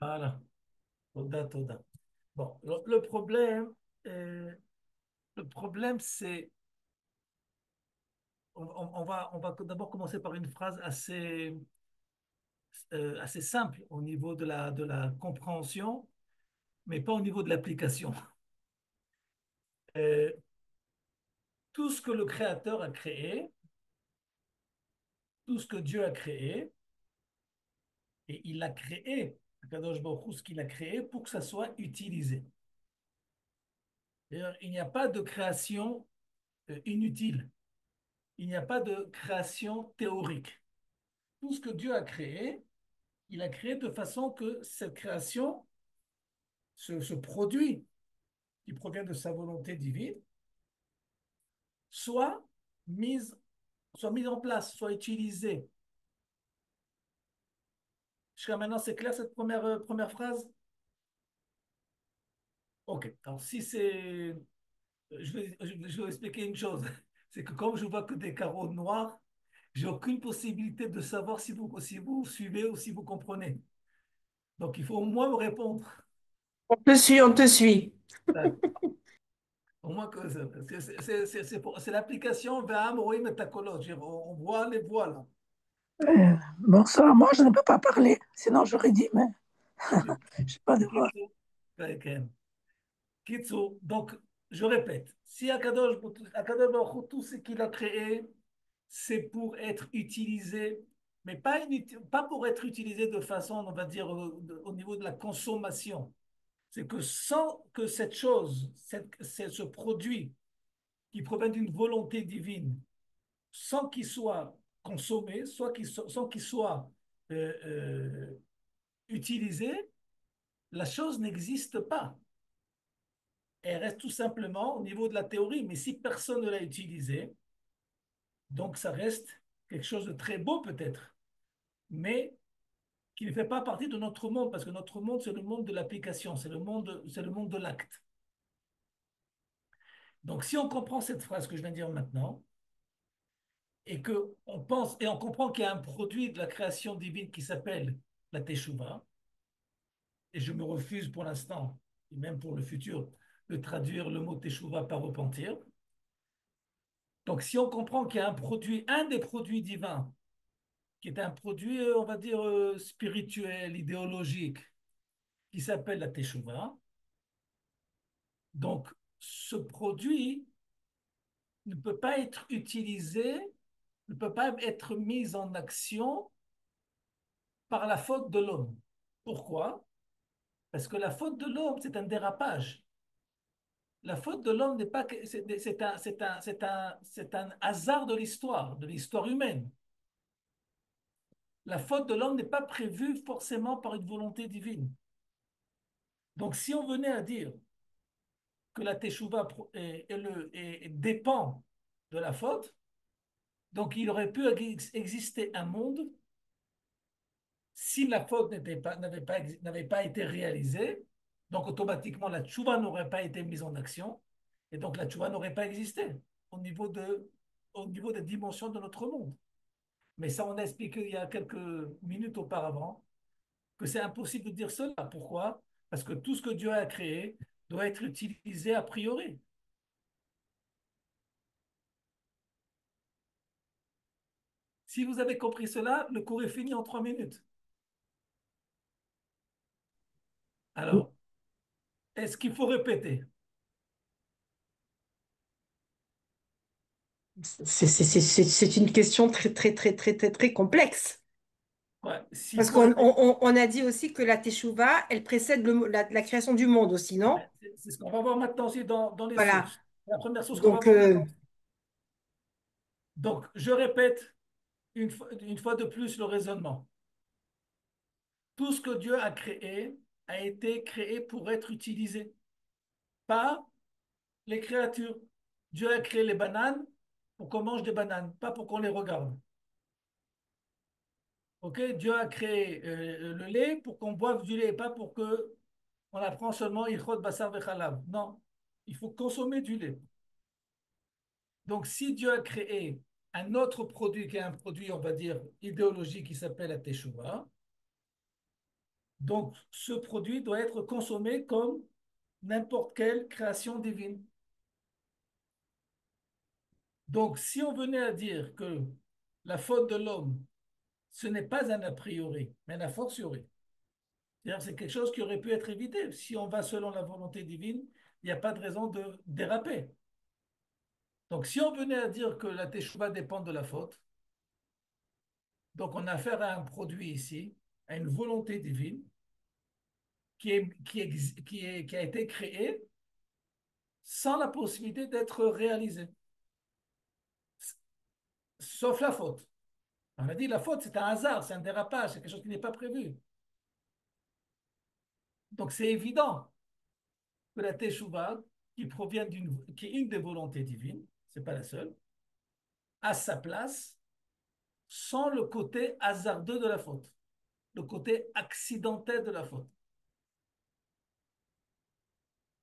Voilà. Toda, toda. Bon, euh, le problème, c'est, on va d'abord commencer par une phrase assez simple au niveau de la compréhension, mais pas au niveau de l'application. Euh, tout ce que le Créateur a créé, tout ce que Dieu a créé, et il a créé, Kadosh Baruch Hu, ce qu'il a créé pour que ça soit utilisé. D'ailleurs, il n'y a pas de création inutile. Il n'y a pas de création théorique. Tout ce que Dieu a créé, il a créé de façon que cette création, ce produit qui provient de sa volonté divine, soit mise, soit mise en place, soit utilisée. Jusqu'à maintenant, c'est clair cette première phrase? Ok. Alors, si c'est. Je vais expliquer une chose. C'est que comme je vois que des carreaux noirs, j'ai aucune possibilité de savoir si vous suivez ou si vous comprenez. Donc, il faut au moins me répondre. On te suit, on te suit. Au moins que c'est l'application Ve'am Roim et Takolot. On voit les voix là. Bonsoir, moi je ne peux pas parler, sinon j'aurais dit, mais Ok. je n'ai pas de voix. Kitsu, Kitsu. Donc, je répète, si Akadosh Baruch Hu, tout ce qu'il a créé, c'est pour être utilisé, mais pas pour être utilisé de façon, on va dire, au niveau de la consommation. C'est que sans que cette chose, ce produit qui provient d'une volonté divine, sans qu'il soit consommé, sans qu'il soit euh, euh, utilisé, la chose n'existe pas. Elle reste tout simplement au niveau de la théorie, mais si personne ne l'a utilisé, donc ça reste quelque chose de très beau peut-être, mais qui ne fait pas partie de notre monde, parce que notre monde, c'est le monde de l'application, c'est le monde de l'acte. Donc si on comprend cette phrase que je viens de dire maintenant, et que on pense et on comprend qu'il y a un produit de la création divine qui s'appelle la Teshuvah, et je me refuse pour l'instant, et même pour le futur, de traduire le mot Teshuvah par repentir. Donc, si on comprend qu'il y a un des produits divins, qui est un produit, on va dire, spirituel, idéologique, qui s'appelle la Teshuvah, donc ce produit ne peut pas être utilisé, ne peut pas être mis en action par la faute de l'homme. Pourquoi? Parce que la faute de l'homme, c'est un dérapage. La faute de l'homme n'est pas que c'est un hasard de l'histoire humaine. La faute de l'homme n'est pas prévue forcément par une volonté divine. Donc, si on venait à dire que la teshuva dépend de la faute, donc il aurait pu exister un monde si la faute n'avait pas été réalisée, donc automatiquement la teshuva n'aurait pas été mise en action, et donc la teshuva n'aurait pas existé au niveau au niveau des dimensions de notre monde. Mais ça, on a expliqué il y a quelques minutes auparavant que c'est impossible de dire cela. Pourquoi? Parce que tout ce que Dieu a créé doit être utilisé a priori. Si vous avez compris cela, le cours est fini en 3 minutes. Alors, est-ce qu'il faut répéter? C'est une question très, très, très, très, très, très complexe. Ouais, s'il Parce faut qu'on a dit aussi que la teshuva, elle précède la création du monde aussi, non? ouais, c'est ce qu'on va voir maintenant aussi dans les Voilà. sources. La première source qu'on va Donc, voir maintenant. Donc, je répète une fois de plus le raisonnement. Tout ce que Dieu a été créé pour être utilisé, pas les créatures. Dieu a créé les bananes pour qu'on mange des bananes, pas pour qu'on les regarde. Ok, Dieu a créé le lait pour qu'on boive du lait, pas pour que on apprend seulement Ilchot Basar Vechalav. Non, il faut consommer du lait. Donc, si Dieu a créé un autre produit qui est un produit, on va dire, idéologique qui s'appelle la Teshuvah, Donc, ce produit doit être consommé comme n'importe quelle création divine. Donc, si on venait à dire que la faute de l'homme, ce n'est pas un a priori, mais un a fortiori, c'est-à-dire c'est quelque chose qui aurait pu être évité. Si on va selon la volonté divine, il n'y a pas de raison de déraper. Donc, si on venait à dire que la teshuva dépend de la faute, donc on a affaire à un produit ici, à une volonté divine qui a été créée sans la possibilité d'être réalisée, sauf la faute. On a dit la faute, c'est un hasard, c'est un dérapage, c'est quelque chose qui n'est pas prévu. Donc c'est évident que la teshuva, qui est une des volontés divines, c'est pas la seule, a sa place sans le côté hasardeux de la faute, le côté accidentel de la faute.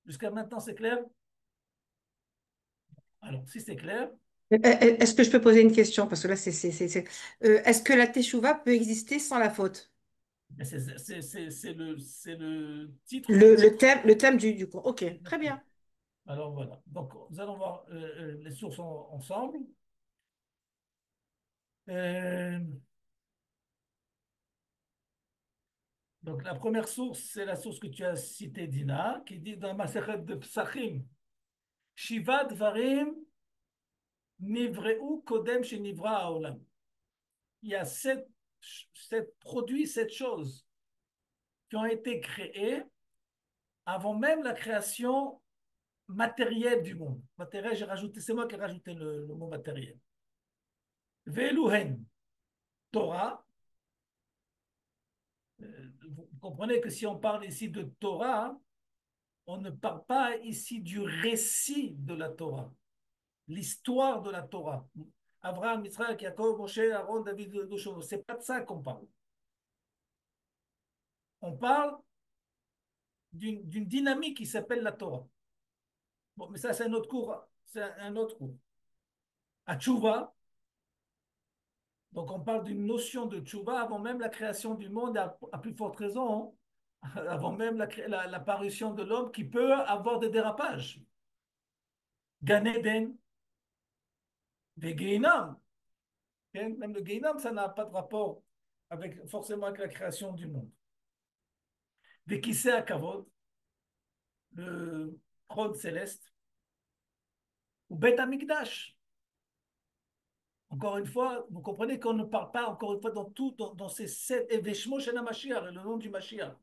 Jusqu'à maintenant, c'est clair? Alors, si c'est clair, Est-ce que je peux poser une question? Parce que là, est-ce que la teshuva peut exister sans la faute? c'est le titre du cours. Le thème du cours. Ok, très Exactement. bien. Alors voilà. Donc, nous allons voir les sources ensemble. Euh, donc, la première source, c'est la source que tu as citée, Dina, qui dit dans Masechet de Psachim, Shiva Dvarim Nivreu Kodem Shenivra Haolam. Il y a sept produits, sept choses qui ont été créées avant même la création matérielle du monde. Matériel, c'est moi qui ai rajouté le mot matériel. Veluhen, Torah. Vous comprenez que si on parle ici de Torah, on ne parle pas ici du récit de la Torah, l'histoire de la Torah. Abraham, Israël, Jacob, Moshe, Aaron, David, c'est pas de ça qu'on parle. On parle d'une dynamique qui s'appelle la Torah. Bon, mais ça, c'est un autre cours. C'est un autre cours. À Tchouva, donc on parle d'une notion de Tchouva avant même la création du monde, à plus forte raison, hein, avant même l'apparition de l'homme qui peut avoir des dérapages. Gan Eden, des Gehinnom. Même le Gehinnom, ça n'a pas de rapport forcément avec la création du monde. Des Kisei Kavod, le trône céleste, ou Bet Amikdash. Encore une fois, vous comprenez qu'on ne parle pas, encore une fois, dans ces sept, et Veshmo Shena Mashiach, le nom du Mashiach.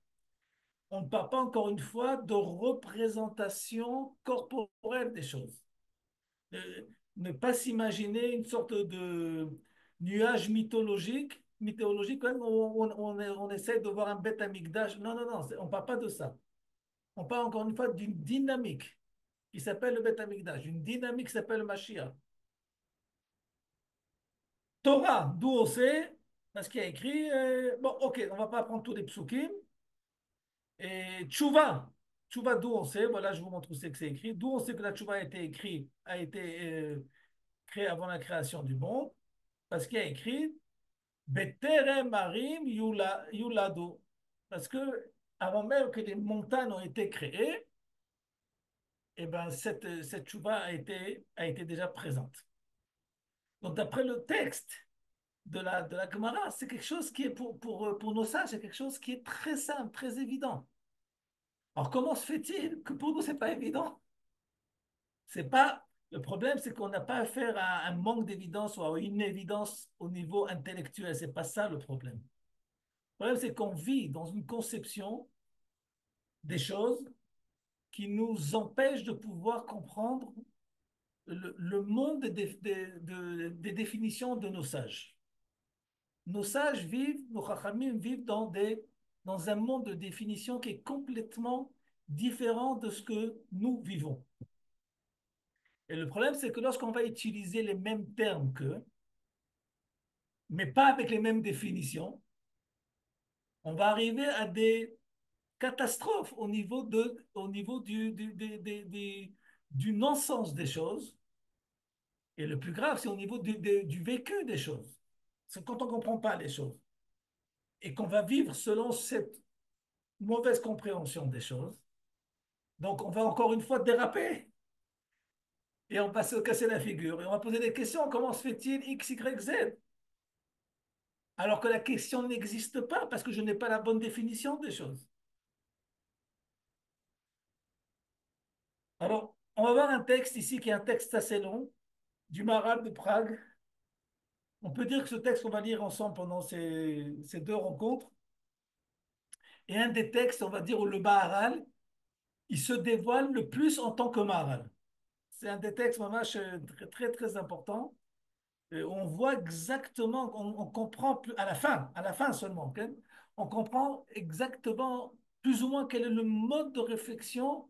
On ne parle pas, encore une fois, de représentation corporelle des choses. Ne pas s'imaginer une sorte de nuage mythologique, quand on essaie de voir un bête amigdash. Non, non, non, on ne parle pas de ça. On parle encore une fois d'une dynamique qui s'appelle le bête amigdash, une dynamique qui s'appelle le Mashiach. Torah, d'où on sait, parce qu'il y a écrit, bon, ok, on ne va pas prendre tous les psukim. Et Tchouva, Tchouva, d'où on sait, voilà, je vous montre où c'est que c'est écrit, d'où on sait que la Tchouva a été créée avant la création du monde, parce qu'il y a écrit Beterem Marim Yulado. Parce que avant même que les montagnes ont été créées, eh ben, cette Tchouva a été déjà présente. Donc, d'après le texte de la Gemara, c'est quelque chose qui est pour nos sages, c'est quelque chose qui est très simple, très évident. Alors, comment se fait-il que pour nous, c'est pas évident? C'est pas, le problème, c'est qu'on n'a pas affaire à un manque d'évidence ou à une évidence au niveau intellectuel. C'est pas ça le problème. Le problème, c'est qu'on vit dans une conception des choses qui nous empêche de pouvoir comprendre le monde des définitions de nos sages. Nos sages vivent, nos chachamim vivent dans un monde de définition qui est complètement différent de ce que nous vivons. Et le problème, c'est que lorsqu'on va utiliser les mêmes termes qu'eux, mais pas avec les mêmes définitions, on va arriver à des catastrophes au niveau du non-sens des choses. Et le plus grave, c'est au niveau du vécu des choses. C'est quand on ne comprend pas les choses et qu'on va vivre selon mauvaise compréhension des choses. Donc, on va encore une fois déraper et on va se casser la figure. Et on va poser des questions. Comment se fait-il X, Y, Z? Alors que la question n'existe pas parce que je n'ai pas la bonne définition des choses. Alors, on va voir un texte ici qui est un texte assez long du Maharal de Prague. On peut dire que ce texte qu'on va lire ensemble pendant ces deux rencontres est un des textes, on va dire, où le Maharal, il se dévoile le plus en tant que Maharal. C'est un des textes vraiment très, très, très important. On voit exactement, on comprend plus, à la fin seulement, ok, on comprend exactement plus ou moins quel est le mode de réflexion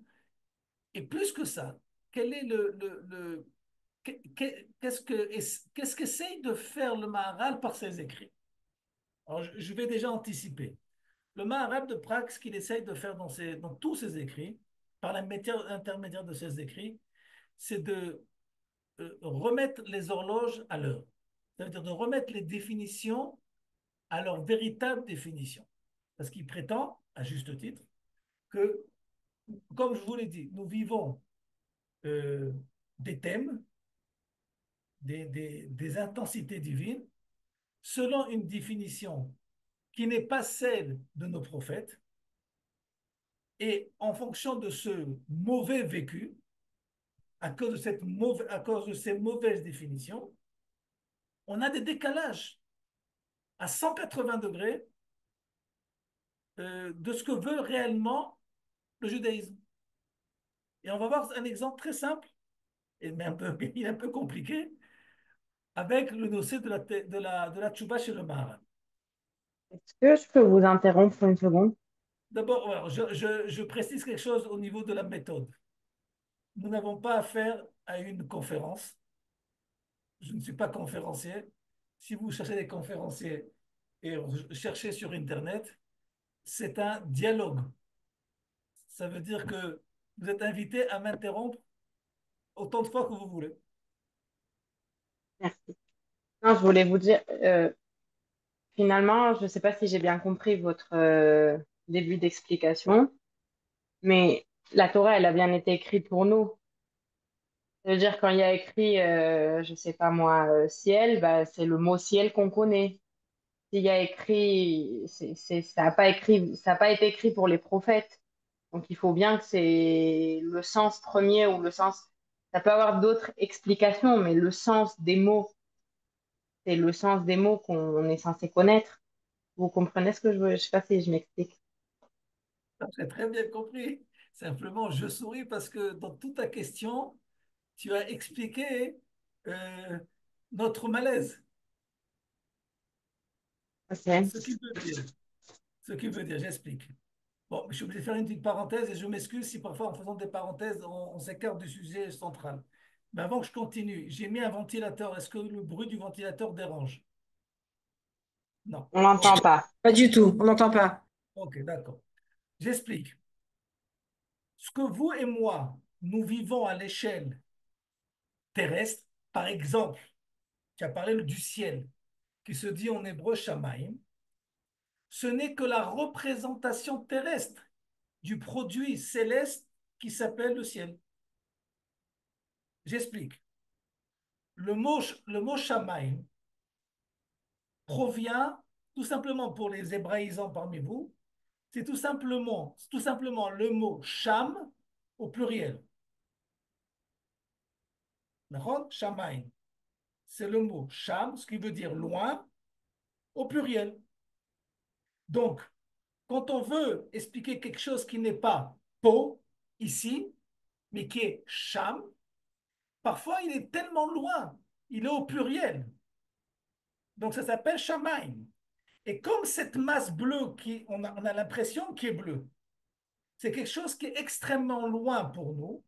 et plus que ça, quel est qu'est-ce qu'essaye de faire le Maharal par ses écrits. Alors, je vais déjà anticiper. Le Maharal de Prague, ce qu'il essaye de faire dans tous ses écrits, par l'intermédiaire de ses écrits, c'est de remettre les horloges à l'heure. Ça veut dire de remettre les définitions à leur véritable définition. Parce qu'il prétend, à juste titre, que, comme je vous l'ai dit, nous vivons euh, des thèmes, des intensités divines, selon une définition qui n'est pas celle de nos prophètes, et en fonction de ce mauvais vécu, à cause de ces mauvaises définitions, on a des décalages à 180 degrés de ce que veut réellement le judaïsme. Et on va voir un exemple très simple, mais il est un peu compliqué, avec le dossier de la tchouba chez le Maharal. Est-ce que je peux vous interrompre une seconde? D'abord, alors, je précise quelque chose au niveau de la méthode. Nous n'avons pas affaire à une conférence. Je ne suis pas conférencier. Si vous cherchez des conférenciers et cherchez sur Internet, c'est un dialogue. Ça veut dire que vous êtes invité à m'interrompre autant de fois que vous voulez. Merci. Non, je voulais vous dire, finalement, je ne sais pas si j'ai bien compris votre début d'explication, mais la Torah, elle a bien été écrite pour nous. Ça veut dire quand il y a écrit, je ne sais pas moi, ciel, bah, c'est le mot ciel qu'on connaît. S'il y a écrit, ça n'a pas écrit, ça a pas été écrit pour les prophètes. Donc il faut bien que c'est le sens premier ou le sens. Ça peut avoir d'autres explications, mais le sens des mots, c'est le sens des mots qu'on est censé connaître. Vous comprenez ce que je veux? Je sais pas si je m'explique. J'ai très bien compris. Simplement, je souris parce que dans toute ta question, tu as expliqué euh, notre malaise. Ok. Ce qui veut dire, ce qui veut dire, j'explique. Bon, je suis obligé de faire une petite parenthèse et je m'excuse si parfois en faisant des parenthèses, on s'écarte du sujet central. Mais avant que je continue, j'ai mis un ventilateur. Est-ce que le bruit du ventilateur dérange? Non. On l'entend Ok, pas. Pas du tout, on n'entend pas. ok, d'accord. J'explique. Ce que vous et moi, nous vivons à l'échelle terrestre, par exemple, qui a parlé du ciel, qui se dit en hébreu Shamaïm, ce n'est que la représentation terrestre du produit céleste qui s'appelle le ciel. J'explique. Le mot Shamaïm provient tout simplement pour les hébraïsants parmi vous, c'est tout simplement le mot Sham au pluriel. D'accord? Shamaïm. C'est le mot Sham, ce qui veut dire loin, au pluriel. Donc, quand on veut expliquer quelque chose qui n'est pas po, ici, mais qui est Sham, parfois il est tellement loin, il est au pluriel. Donc ça s'appelle Shamaim. Et comme cette masse bleue, on a l'impression qu'il est bleu, c'est quelque chose qui est extrêmement loin pour nous,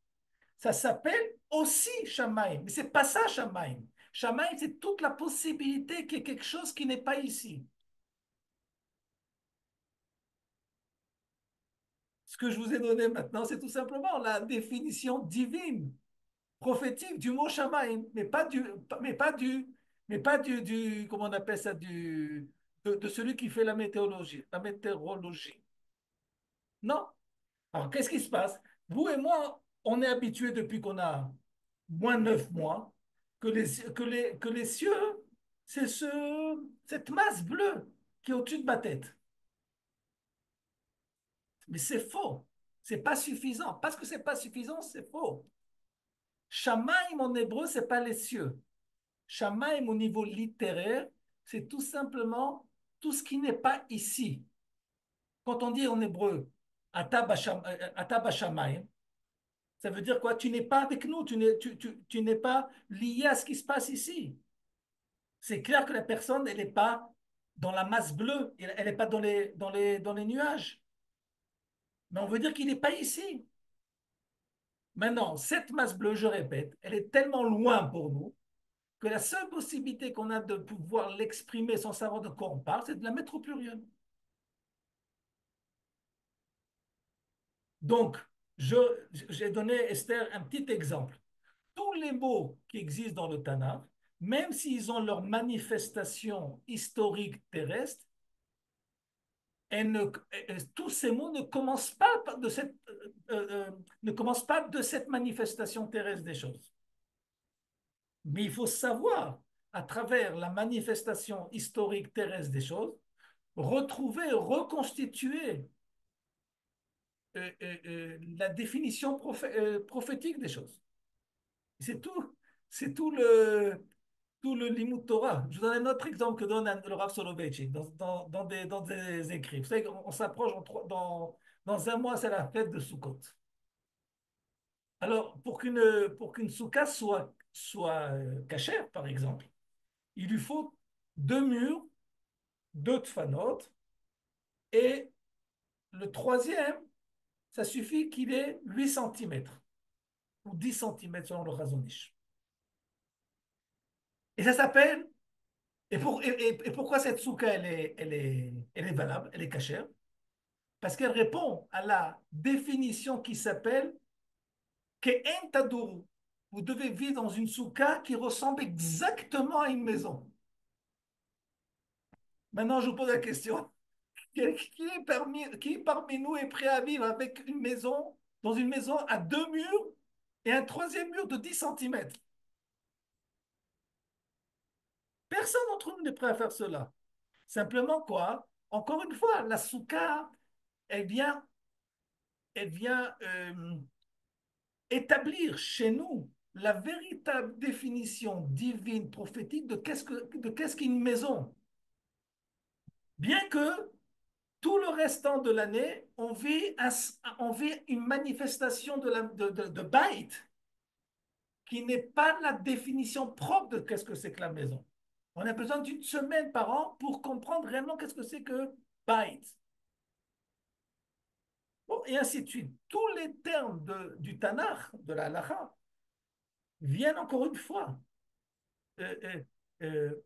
ça s'appelle aussi Shamaim. Mais c'est pas ça Shamaim. Shamaim, c'est toute la possibilité qu'il y ait quelque chose qui n'est pas ici. Ce que je vous ai donné maintenant, c'est tout simplement la définition divine prophétique du mot Shamaïm, mais pas du, comment on appelle ça, de celui qui fait la météorologie, la météorologie. Non. Alors, qu'est-ce qui se passe? Vous et moi, on est habitués depuis qu'on a moins de 9 mois que les cieux, c'est cette masse bleue qui est au-dessus de ma tête. Mais c'est faux. C'est pas suffisant. Parce que c'est pas suffisant, c'est faux. Shamaim en hébreu, c'est pas les cieux. Shamaim au niveau littéraire, c'est tout simplement tout ce qui n'est pas ici. Quand on dit en hébreu, Ata bashamayim, ça veut dire quoi? Tu n'es pas avec nous, tu n'es pas lié à ce qui se passe ici. C'est clair que la personne, elle n'est pas dans la masse bleue, elle n'est pas dans les nuages. Mais on veut dire qu'il n'est pas ici. Maintenant, cette masse bleue, je répète, elle est tellement loin pour nous que la seule possibilité qu'on a de pouvoir l'exprimer sans savoir de quoi on parle, c'est de la mettre au pluriel. Donc, j'ai donné, Esther, un petit exemple. Tous les mots qui existent dans le Tanakh, même s'ils ont leur manifestation historique terrestre, tous ces mots ne commencent pas ne commencent pas de cette manifestation terrestre des choses. Mais il faut savoir, à travers la manifestation historique terrestre des choses, retrouver, reconstituer la définition prophétique des choses. C'est tout, c'est tout le Limud Torah. Je vous donne un autre exemple que donne le Rav Soloveitchik dans des écrits. Vous savez, on s'approche dans un mois, c'est la fête de Sukkot. Alors, pour qu'une soukha soit cachère, par exemple, il lui faut 2 murs, 2 tfanot, et le troisième, ça suffit qu'il ait 8 centimètres ou 10 centimètres selon le Chazon Ish. Et ça s'appelle. Et pourquoi cette soukha, elle est valable, elle est cachère? Parce qu'elle répond à la définition qui s'appelle Ke'en Taduru. Vous devez vivre dans une soukha qui ressemble exactement à une maison. Maintenant, je vous pose la question. Qui parmi nous est prêt à vivre avec une maison, dans une maison à 2 murs et un troisième mur de 10 centimètres? Personne d'entre nous n'est prêt à faire cela. Simplement quoi? Encore une fois, la soukha, elle vient, elle vient établir chez nous la véritable définition divine, prophétique de qu'est-ce qu'une maison. Bien que tout le restant de l'année, on vit une manifestation de Bait qui n'est pas la définition propre de qu'est-ce que c'est que la maison. On a besoin d'une semaine par an pour comprendre réellement qu'est-ce que c'est que Bait. Bon, et ainsi de suite. Tous les termes du Tanakh, de la Halacha, viennent encore une fois, euh, euh, euh,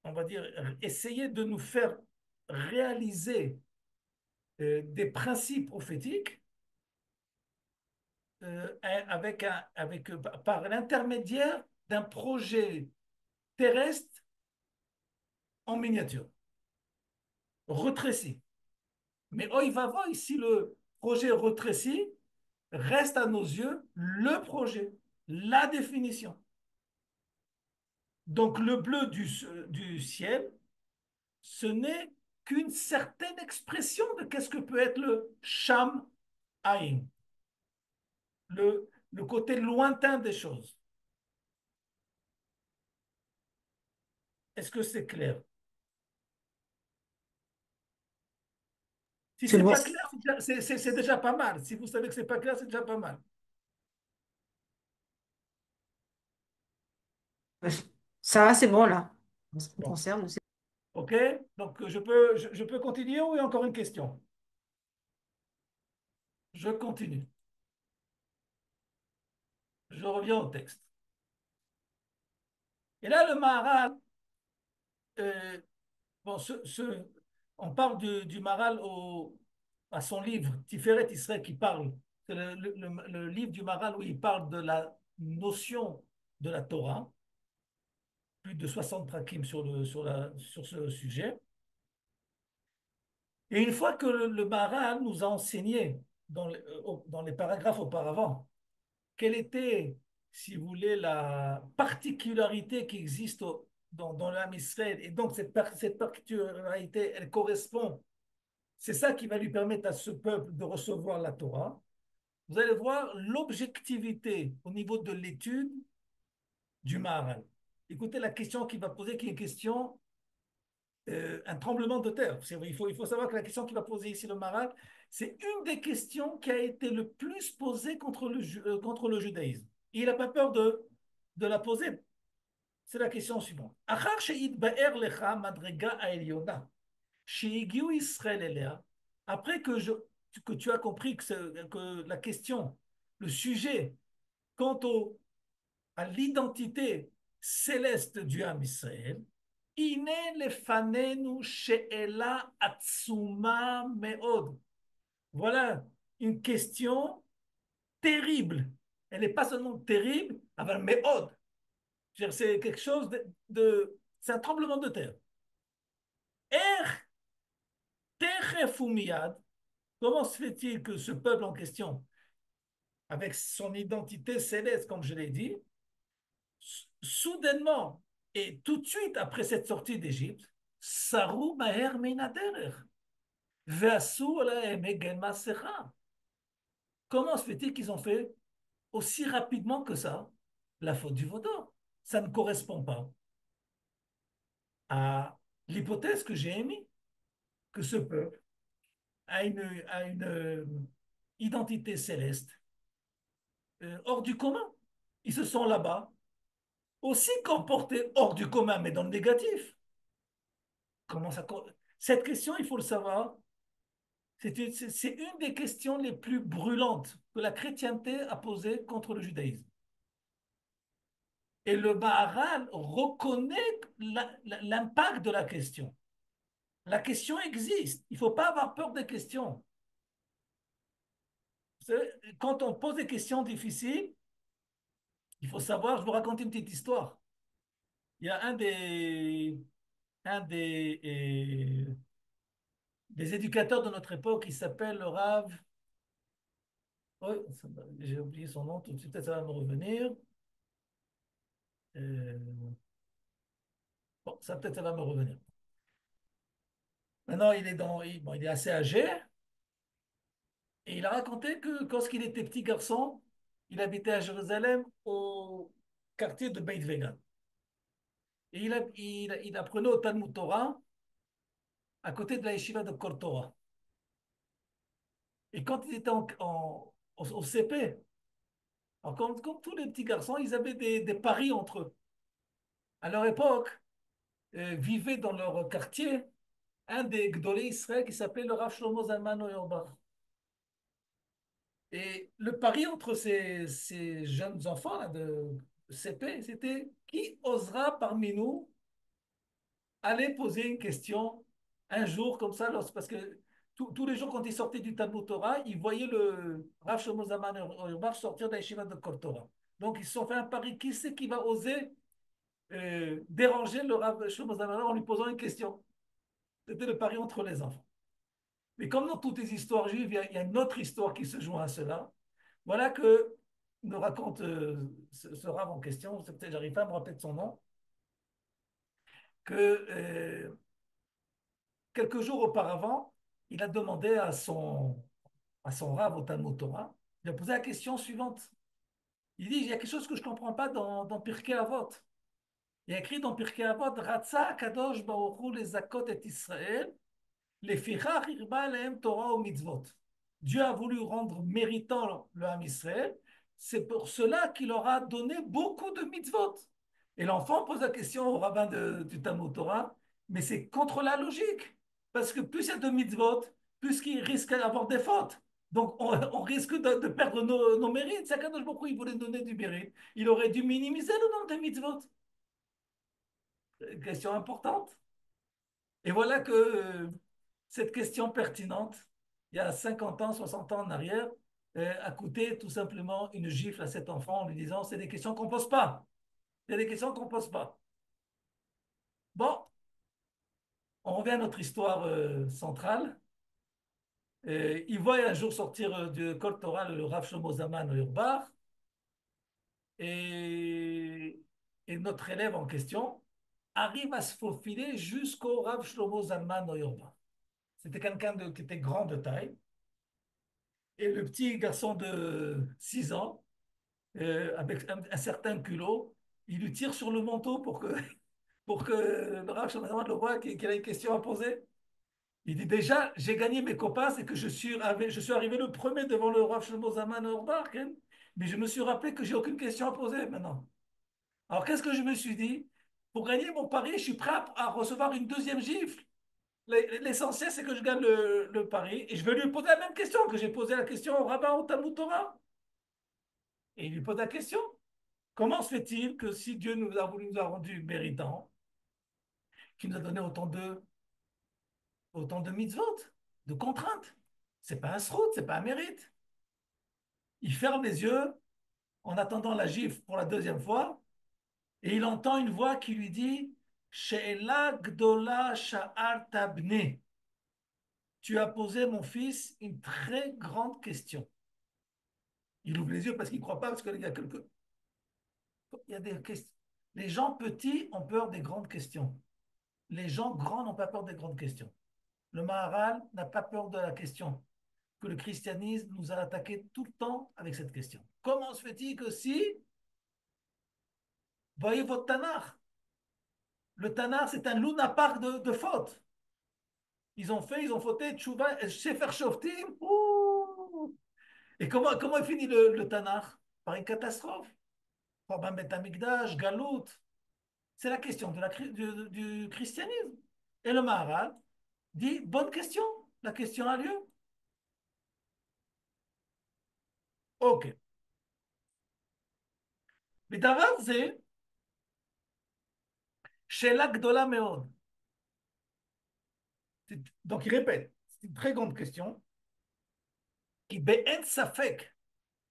on va dire, essayer de nous faire réaliser des principes prophétiques par l'intermédiaire d'un projet terrestre en miniature, retréci. Mais oh, il va voir ici le projet retréci reste à nos yeux le projet, la définition. Donc le bleu du ciel, ce n'est qu'une certaine expression de qu'est-ce que peut être le Sham Aïn, le côté lointain des choses. Est-ce que c'est clair? Si Je c'est vois. pas clair, c'est déjà pas mal. Si vous savez que c'est pas clair, c'est déjà pas mal. Ça va, c'est bon là. En ce qui me Bon, concerne, ok. Donc je peux continuer ou il y a encore une question? Je continue. Je reviens au texte. Et là, le Maharal, euh, bon, on parle du Maharal à son livre Tiferet Israël qui parle. C'est le livre du Maharal où il parle de la notion de la Torah, plus de 60 prakim sur ce sujet. Et une fois que le Maharal nous a enseigné dans les paragraphes auparavant, quelle était, si vous voulez, la particularité qui existe dans l'âme Israël, et donc cette particularité, elle correspond, c'est ça qui va lui permettre à ce peuple de recevoir la Torah. Vous allez voir l'objectivité au niveau de l'étude du Maharal. Écoutez la question qu'il va poser, qui est une question, un tremblement de terre. Il faut savoir que la question qu'il va poser ici le Maharal, c'est une des questions qui a été le plus posée contre le judaïsme. Et il n'a pas peur de la poser. C'est la question suivante. Achar she'itba'er lecha madrega ha'elyona, she'igiu Israël elea, après que tu as compris que la question, le sujet, quant à l'identité céleste du âme Israël, Ine lefanenu she'ela atsuma meod. Voilà une question terrible. Elle n'est pas seulement terrible, mais meod. C'est quelque chose c'est un tremblement de terre. Er techefumiyad. Comment se fait-il que ce peuple en question, avec son identité céleste, comme je l'ai dit, soudainement et tout de suite après cette sortie d'Égypte, Sarou Maher Minaderer, Veasu Alahem Egen Masecha. Comment se fait-il qu'ils ont fait aussi rapidement que ça la faute du vaudor? Ça ne correspond pas à l'hypothèse que j'ai émise, que ce peuple a une identité céleste hors du commun. Ils se sont là-bas aussi comportés hors du commun, mais dans le négatif. Comment ça, cette question, il faut le savoir, c'est une des questions les plus brûlantes que la chrétienté a posées contre le judaïsme. Et le Maharal reconnaît l'impact de la question. La question existe. Il ne faut pas avoir peur des questions. Quand on pose des questions difficiles, il faut savoir, je vous raconte une petite histoire. Il y a un des éducateurs de notre époque, il s'appelle le Rav. Oh, j'ai oublié son nom tout de suite, peut-être ça va me revenir. Euh, bon, ça peut-être ça va me revenir. Maintenant, bon, il est assez âgé et il a raconté que lorsqu'il était petit garçon, il habitait à Jérusalem au quartier de Beit Vegan. Et il apprenait au Talmud Torah à côté de la yeshiva de Kol Torah. Et quand il était au CP, alors comme tous les petits garçons, ils avaient des paris entre eux. À leur époque, vivait dans leur quartier un des Gdolé Israël qui s'appelait le Rav Shlomo Zalman Auerbach. Et le pari entre ces jeunes enfants là, de CP, c'était qui osera parmi nous aller poser une question un jour comme ça, parce que tous les jours quand ils sortaient du Talmud Torah, ils voyaient le Rav Shlomo Zalman Auerbach sortir de la yeshiva de Kol Torah. Donc ils se sont fait un pari, qui c'est qui va oser déranger le Rav Shlomo Zalman en lui posant une question. C'était le pari entre les enfants. Mais comme dans toutes les histoires juives, il y a une autre histoire qui se joint à cela. Voilà que nous raconte ce rave en question, peut-être j'arrive pas à me rappeler de son nom, que quelques jours auparavant, il a demandé à son rave au Talmud Torah, il a posé la question suivante. Il dit, il y a quelque chose que je ne comprends pas dans Pirkei Avot. Il y a écrit dans Pirkei Avot, Ratza Kadosh Baruch Hu les Zakot et Israël, les Fichach Irba Alehem Torah ou Mitzvot. Dieu a voulu rendre méritant le Ham Israël. C'est pour cela qu'il leur a donné beaucoup de mitzvot. Et l'enfant pose la question au rabbin du Talmud Torah, mais c'est contre la logique. Parce que plus il y a de mitzvot, plus il risque d'avoir des fautes. Donc on risque de perdre nos mérites. C'est quand beaucoup il voulait donner du mérite. Il aurait dû minimiser le nombre de mitzvot. Question importante. Et voilà que cette question pertinente, il y a 50 ans, 60 ans en arrière, a coûté tout simplement une gifle à cet enfant en lui disant, c'est des questions qu'on ne pose pas. C'est des questions qu'on ne pose pas. Bon, on revient à notre histoire centrale. Il voit un jour sortir du Kol Torah le Rav Shlomo Zalman Auerbach et, et notre élève en question arrive à se faufiler jusqu'au Rav Shlomo Zalman Auerbach. C'était quelqu'un qui était grand de taille et le petit garçon de 6 ans, avec un certain culot, il lui tire sur le manteau pour que le Rav Shlomo Zalman le voit qu'il a une question à poser. Il dit déjà, j'ai gagné mes copains, c'est que je suis arrivé le premier devant le Rav Shlomo Zalman Auerbach, hein, mais je me suis rappelé que j'ai aucune question à poser maintenant. Alors qu'est-ce que je me suis dit? Pour gagner mon pari, je suis prêt à recevoir une deuxième gifle. L'essentiel, c'est que je gagne le pari et je vais lui poser la même question que j'ai posé la question au rabbin au Talmud Torah. Et il lui pose la question. Comment se fait-il que si Dieu nous a rendus méritants, qu'il nous a donné autant de mitzvot, de contraintes? C'est pas un srout, c'est pas un mérite. Il ferme les yeux en attendant la gifle pour la deuxième fois et il entend une voix qui lui dit She'ela gdola sha'ar tabne. Tu as posé, mon fils, une très grande question. Il ouvre les yeux parce qu'il ne croit pas, parce qu'il y a il y a des questions. Les gens petits ont peur des grandes questions. Les gens grands n'ont pas peur des grandes questions. Le Maharal n'a pas peur de la question que le christianisme nous a attaqué tout le temps avec cette question. Comment se fait-il que si, voyez votre Tanakh, le Tanakh, c'est un Luna Park de fautes. Ils ont fauté, Tchouva, Sefer Shoftim. Ouh. Et comment est fini le Tanakh? Par une catastrophe. Par un Beth Amikdash, Galout. C'est la question du christianisme. Et le Maharal dit, bonne question, la question a lieu. Ok. Mais d'abord, c'est chez Gdola Meod. Donc il répète, c'est une très grande question. Qui be'en safek,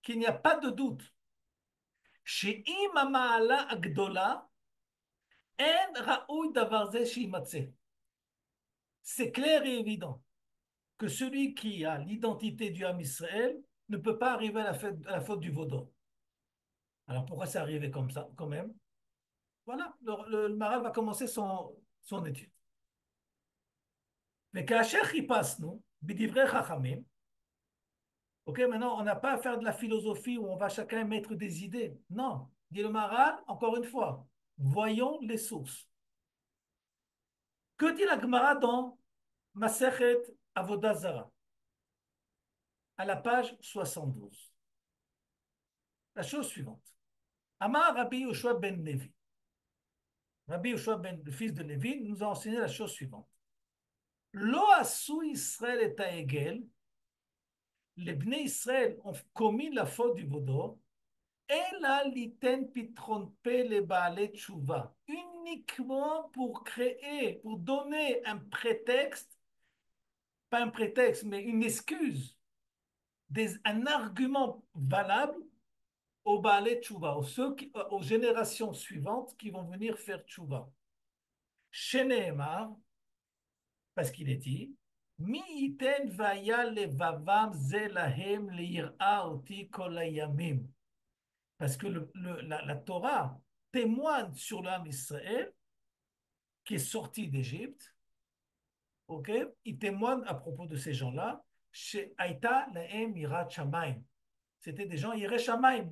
qu'il n'y a pas de doute. Chez Imamala Agdola, en raoui davarze shimatse. C'est clair et évident que celui qui a l'identité du Ham Israël ne peut pas arriver à la faute du vaudor. Alors pourquoi c'est arrivé comme ça, quand même? Voilà, le Maral va commencer son étude. Mais כאשר חיפשנו בדברי חכמים, ok, maintenant on n'a pas à faire de la philosophie où on va chacun mettre des idées. Non, dit le Maral, encore une fois, voyons les sources. Que dit la Gemara dans Masechet Avodah Zarah, à la page 72? La chose suivante. Amar Rabbi Yoshua ben Levi. Rabbi Yoshua ben, le fils de Lévi, nous a enseigné la chose suivante. Lo asu Israël et Taegel, les Bnei Israël ont commis la faute du vaudor, et la liten pitron pe le baale tshuva, uniquement pour créer, pour donner un prétexte, pas un prétexte, mais une excuse, un argument valable aux baale tshuva, aux générations suivantes qui vont venir faire tshuva. Sheneemar, parce qu'il est dit, Mi iten vaya levavam zelahem leira oti kol hayamim. Parce que la Torah témoigne sur l'âme Israël qui est sorti d'Égypte. Ok, il témoigne à propos de ces gens-là. Chez Aïta lahem irat shamayim. C'était des gens iré shamayim.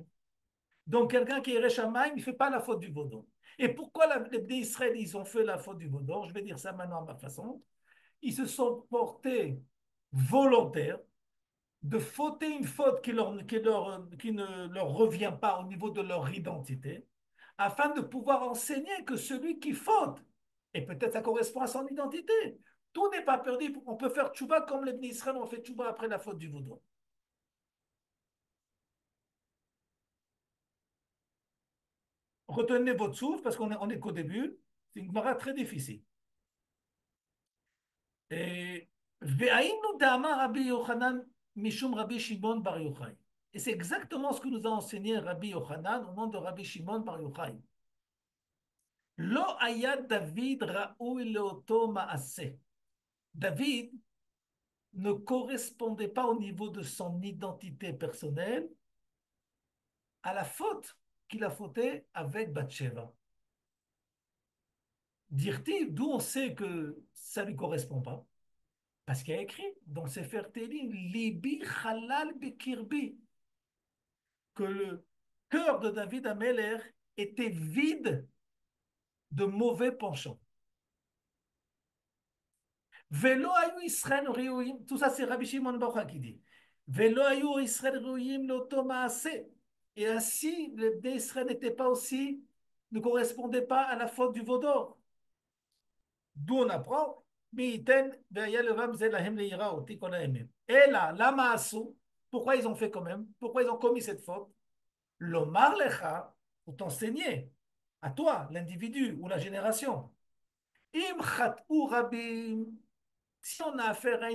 Donc quelqu'un qui est iré shamayim, il ne fait pas la faute du vaudor. Et pourquoi les Israël, ils ont fait la faute du vaudor? Je vais dire ça maintenant à ma façon. Ils se sont portés volontaires de fauter une faute qui ne leur revient pas au niveau de leur identité, afin de pouvoir enseigner que celui qui faute, et peut-être ça correspond à son identité, tout n'est pas perdu, on peut faire tchouba comme les Bnei Israël ont fait tchouba après la faute du vaudou. Retenez votre souffle parce qu'on est qu'au début, c'est une Gemara très difficile. Et Ve'aïnu da'amar Rabbi Yochanan mishum Rabbi Shimon bar Yochai. Et c'est exactement ce que nous a enseigné Rabbi Yochanan au nom de Rabbi Shimon bar Yochai. Lo ayad David ra'oui leoto ma'aseh. David ne correspondait pas au niveau de son identité personnelle à la faute qu'il a fautée avec Bathsheba. Dire-t-il, d'où on sait que ça ne lui correspond pas? Parce qu'il y a écrit dans Sefer Tehillim, Libi halal bekirbi, que le cœur de David Ameller était vide de mauvais penchants. Velo ayu Israël riouyim, tout ça c'est Rabbi Shimon Bar Yochai qui dit. Velo ayu Israël riouyim l'oto maaseh. Et ainsi, les d'Israël n'étaient pas aussi, ne correspondaient pas à la faute du veau d'or. D'où on apprend, Mi'iten ve'aya levam ze lahem le'ira oti kol ha'emem. Et là, lama asu, pourquoi ils ont fait quand même? Pourquoi ils ont commis cette faute? L'omar lecha, pour t'enseigner, à toi, l'individu ou la génération. Im chat'u rabim, si on a affaire à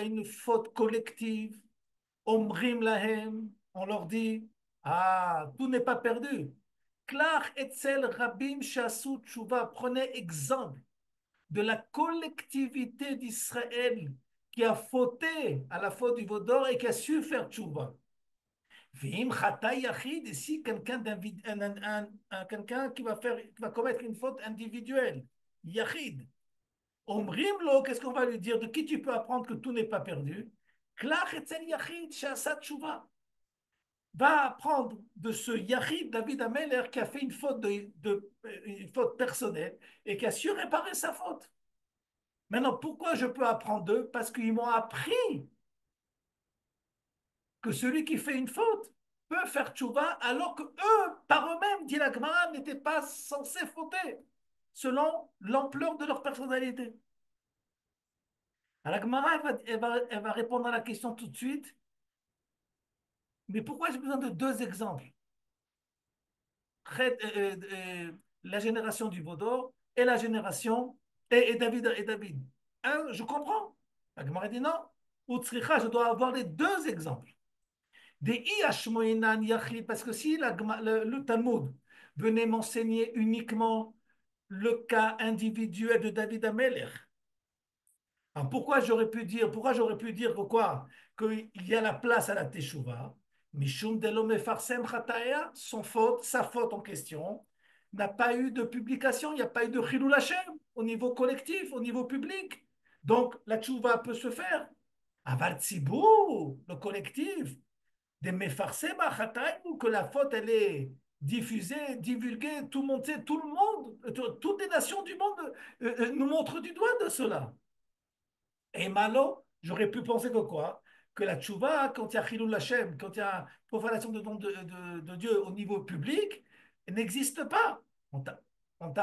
une faute collective, omrim lahem, on leur dit, ah, tout n'est pas perdu. Klar etzel rabim shasu tshuva, prenez exemple de la collectivité d'Israël qui a fauté à la faute du Vaudor et qui a su faire tchouva. V'im chata yachid, et si quelqu'un qui va commettre une faute individuelle, yachid, omrim lo, qu'est-ce qu'on va lui dire? De qui tu peux apprendre que tout n'est pas perdu? Klach etzel yachid, shasat tchouva. Va apprendre de ce yachid, David Ameller, qui a fait une faute personnelle et qui a su réparer sa faute. Maintenant, pourquoi je peux apprendre d'eux? Parce qu'ils m'ont appris que celui qui fait une faute peut faire tchouva alors que eux, par eux-mêmes, dit la Gemara, n'étaient pas censés fauter selon l'ampleur de leur personnalité. Alors, la Gemara, elle va répondre à la question tout de suite. Mais pourquoi j'ai besoin de deux exemples? La génération du Vaudor et la génération et David. Hein, je comprends. La Gemara dit non. Utsricha, je dois avoir les deux exemples. Des Iashmoinan Yachid, parce que si le Talmud venait m'enseigner uniquement le cas individuel de David Ameller, alors pourquoi j'aurais pu dire que quoi? Qu'il y a la place à la Teshuvah, Mishum delo mefarsem chataea, sa faute en question, n'a pas eu de publication, il n'y a pas eu de Chilul Hashem au niveau collectif, au niveau public. Donc la Teshuvah peut se faire. Aval Tzibur, le collectif, des mefarsem chataea, que la faute elle est diffusée, divulguée, tout le monde sait, tout le monde, toutes les nations du monde nous montrent du doigt de cela. Et malo, j'aurais pu penser que quoi? Que la tchouva, quand il y a Chilul Hashem, quand il y a profanation de nom de Dieu au niveau public, n'existe pas. On t'a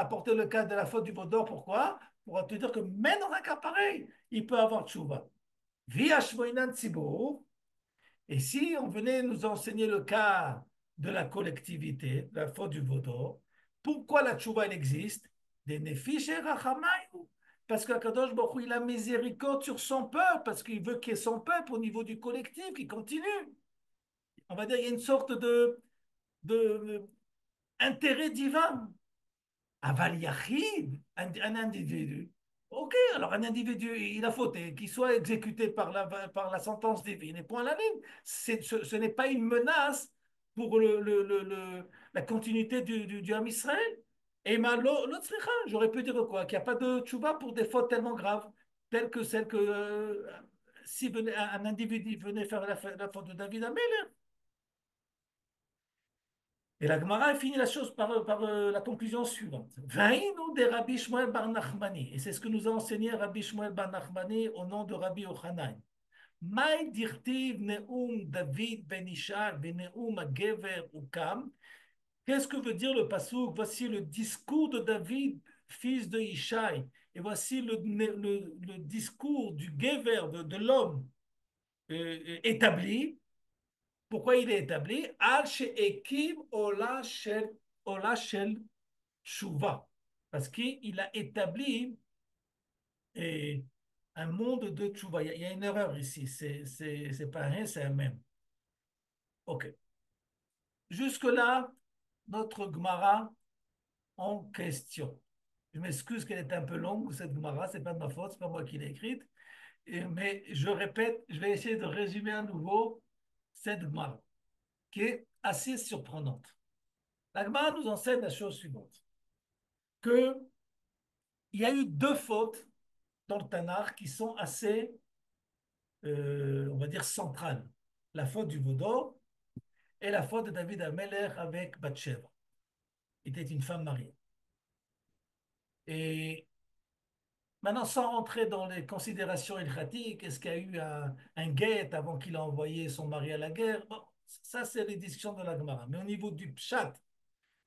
apporté le cas de la faute du Vaudor, pourquoi? Pour te dire que même dans un cas pareil, il peut avoir tchouva. Via Shmoinan Tzibur, et si on venait nous enseigner le cas de la collectivité, de la faute du Vaudor, pourquoi la tchouva elle existe? Des nefesh et rachamayu. Parce qu'Akadosh Baruch Hu, il a miséricorde sur son peuple, parce qu'il veut qu'il y ait son peuple au niveau du collectif qui continue. On va dire qu'il y a une sorte de intérêt divin. Aval Yachid, un individu. Ok, alors un individu, il a fauté, qu'il soit exécuté par la sentence divine, et point à la ligne. Ce n'est pas une menace pour la continuité du Ham Israël. Et l'autre j'aurais pu dire quoi? Qu'il n'y a pas de tchouva pour des fautes tellement graves, telles que celles que si un individu venait faire la faute de David Amel. Et la Gemara finit la chose par la conclusion suivante. Vaïnou de Rabbi Shmuel bar Nachmani. Et c'est ce que nous a enseigné Rabbi Shmuel bar Nachmani au nom de Rabbi Yochanan. Maï dirtiv neum David ben Ishak ben neum Gever ukam. Qu'est-ce que veut dire le passouk? Voici le discours de David, fils de Ishaï. Et voici le discours du Gever, de l'homme établi. Pourquoi il est établi? Al she'ekim ola shel tshuva. Parce qu'il a établi eh, un monde de tshuva. Il y a une erreur ici. C'est pas un, c'est un même. OK. Jusque-là, notre Gemara en question. Je m'excuse qu'elle est un peu longue, cette Gemara. C'est pas de ma faute, c'est pas moi qui l'ai écrite. Mais je répète, je vais essayer de résumer à nouveau cette Gemara, qui est assez surprenante. La Gemara nous enseigne la chose suivante, que il y a eu deux fautes dans le Tanakh qui sont assez, on va dire, centrales. La faute du Vaudor et la faute de David Ameller avec Bathsheba. Il était une femme mariée. Et maintenant, sans rentrer dans les considérations ilchatiques, est-ce qu'il y a eu un guet avant qu'il a envoyé son mari à la guerre? Bon, ça, c'est les discussions de la Gemara. Mais au niveau du pshat,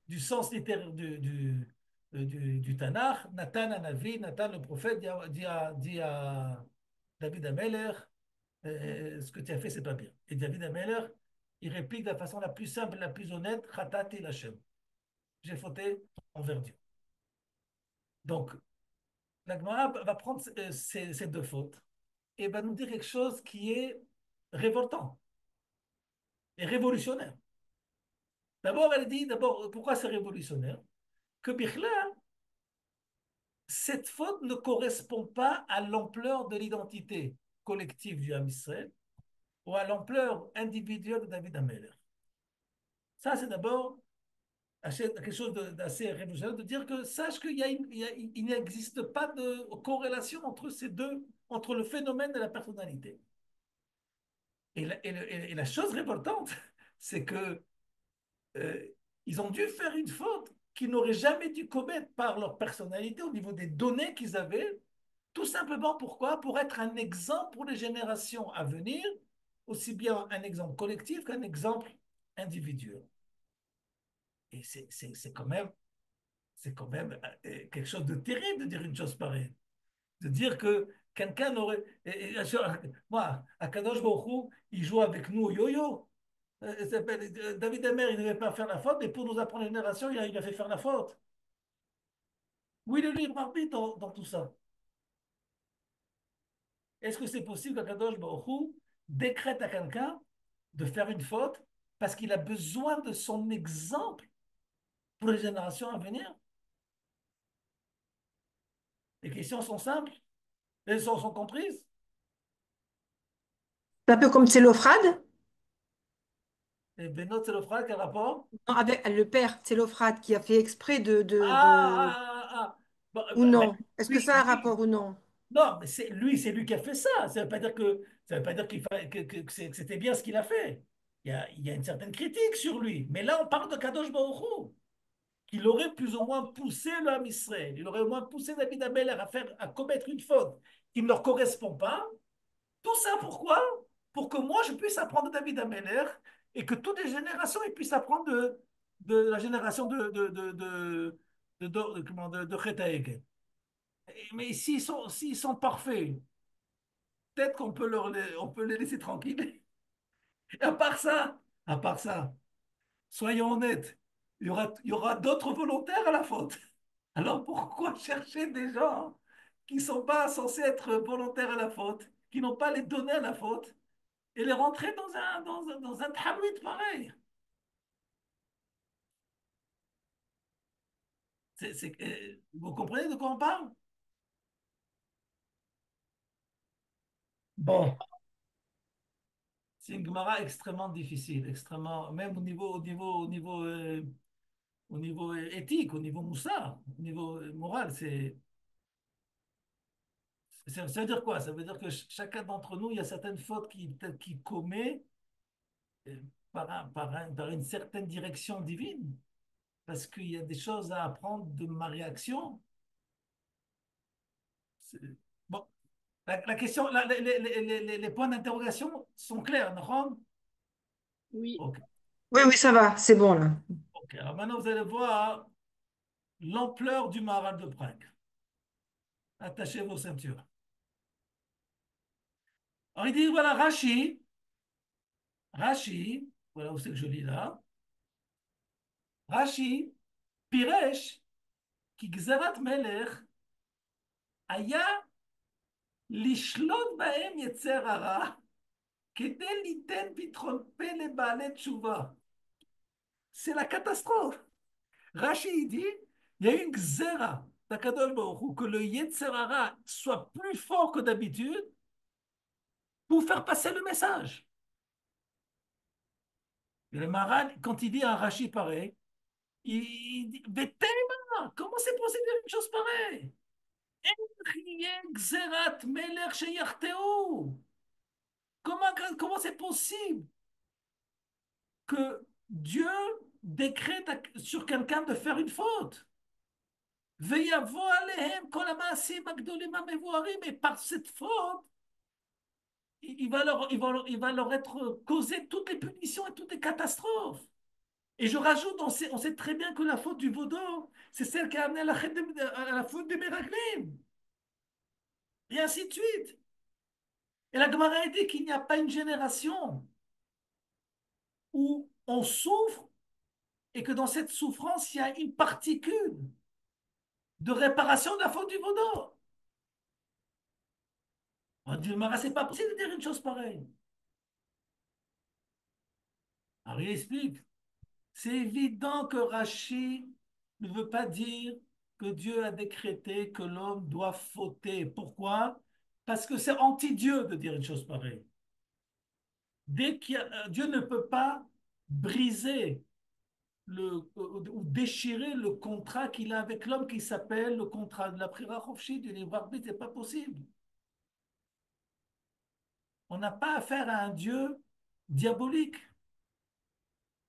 du sens littéraire du Tanakh, Nathan Hanavi, Nathan le prophète, dit à David Ameller, ce que tu as fait, c'est pas bien. Et David Ameller, il réplique de la façon la plus simple, la plus honnête, Khatati Lachem. J'ai fauté envers Dieu. Donc, la Gemara va prendre ces deux fautes et va nous dire quelque chose qui est révoltant et révolutionnaire. D'abord, elle dit, d'abord, pourquoi c'est révolutionnaire? Que Bichla, cette faute ne correspond pas à l'ampleur de l'identité collective du Ham Israël ou à l'ampleur individuelle de David Ameller. Ça, c'est d'abord quelque chose d'assez révolutionnaire de dire que sache qu'il n'existe pas de corrélation entre ces deux, entre le phénomène et la personnalité. Et la chose révoltante, c'est que ils ont dû faire une faute qu'ils n'auraient jamais dû commettre par leur personnalité au niveau des données qu'ils avaient, tout simplement pourquoi? Pour être un exemple pour les générations à venir, aussi bien un exemple collectif qu'un exemple individuel. Et c'est quand même quelque chose de terrible de dire une chose pareille. De dire que quelqu'un aurait. Moi, à Kadosh Baruch Hu, il joue avec nous au yo-yo. David Amer, il ne devait pas faire la faute, mais pour nous apprendre la génération, il a fait faire la faute. Où est le libre arbitre dans tout ça? Est-ce que c'est possible qu'Akadosh Baruch Hu décrète à quelqu'un de faire une faute parce qu'il a besoin de son exemple pour les générations à venir? Les questions sont simples, elles sont comprises. C'est un peu comme Tselophrad, Et Benoît Zelofrad, quel rapport? non, avec le père Tselophrad qui a fait exprès Ah. Bon, ou non? Est-ce que lui, ça a un lui, rapport ou non? non, mais c'est lui qui a fait ça. Ça veut pas dire que c'était bien ce qu'il a fait. Il y a une certaine critique sur lui. Mais là, on parle de Kadosh Baruch Hu, qu'il aurait plus ou moins poussé l'homme Israël. Il aurait au moins poussé David Ameller à commettre une faute qui ne leur correspond pas. Tout ça pourquoi? Pour que moi, je puisse apprendre de David Ameller et que toutes les générations ils puissent apprendre de la génération de Chet Haegel. Mais s'ils sont parfaits, peut-être qu'on peut on peut les laisser tranquilles. Et à part ça, soyons honnêtes, il y aura d'autres volontaires à la faute. Alors pourquoi chercher des gens qui ne sont pas censés être volontaires à la faute, qui n'ont pas les données à la faute, et les rentrer dans un tramway pareil? Vous comprenez de quoi on parle? Bon, c'est une Gemara extrêmement difficile, extrêmement, même au niveau éthique, au niveau moussard, au niveau moral. Ça veut dire quoi? Ça veut dire que chacun d'entre nous, il y a certaines fautes qu'il commet euh, par une certaine direction divine, parce qu'il y a des choses à apprendre de ma réaction. C'est- Bon, la question, les points d'interrogation sont clairs, non? Oui. Ok. Oui, oui, ça va, c'est bon là. Ok. Alors maintenant, vous allez voir l'ampleur du maral de Prague. Attachez vos ceintures. Alors, il dit, voilà, Rashi, voilà où c'est que je lis là. Rashi, Piresh, ki gzerat melech, היה לשלוט בהם יצר הרע, כדי ליתן פתחון פה לבעלי תשובה. C'est la catastrophe. Rashi il dit, il y a une gzera d'Akadosh Baruch Hu, que le Yetzer Hara soit plus fort que d'habitude pour faire passer le message. Et le Maharal, quand il dit un Rashi pareil, il dit, mais tellement, comment c'est possible de dire une chose pareille? Xerat Melech Sheyarteu. Comment c'est possible que Dieu décrète sur quelqu'un de faire une faute? Veyavo alehem kol hamaasim hagdolim hamevuarim. Et par cette faute, il va leur être causé toutes les punitions et toutes les catastrophes. Et je rajoute, on sait très bien que la faute du vaudor, c'est celle qui a amené à la faute des Meraglim. Et ainsi de suite. Et la Gemara a dit qu'il n'y a pas une génération où on souffre et que dans cette souffrance, il y a une particule de réparation de la faute du vaudor. On dit, Gemara, c'est pas possible de dire une chose pareille. Alors il explique, c'est évident que Rachi ne veut pas dire que Dieu a décrété que l'homme doit fauter. Pourquoi? Parce que c'est anti-Dieu de dire une chose pareille. Dieu ne peut pas briser ou déchirer le contrat qu'il a avec l'homme qui s'appelle le contrat de la Prira Chofshi, du libre arbitre, c'est pas possible. On n'a pas affaire à un Dieu diabolique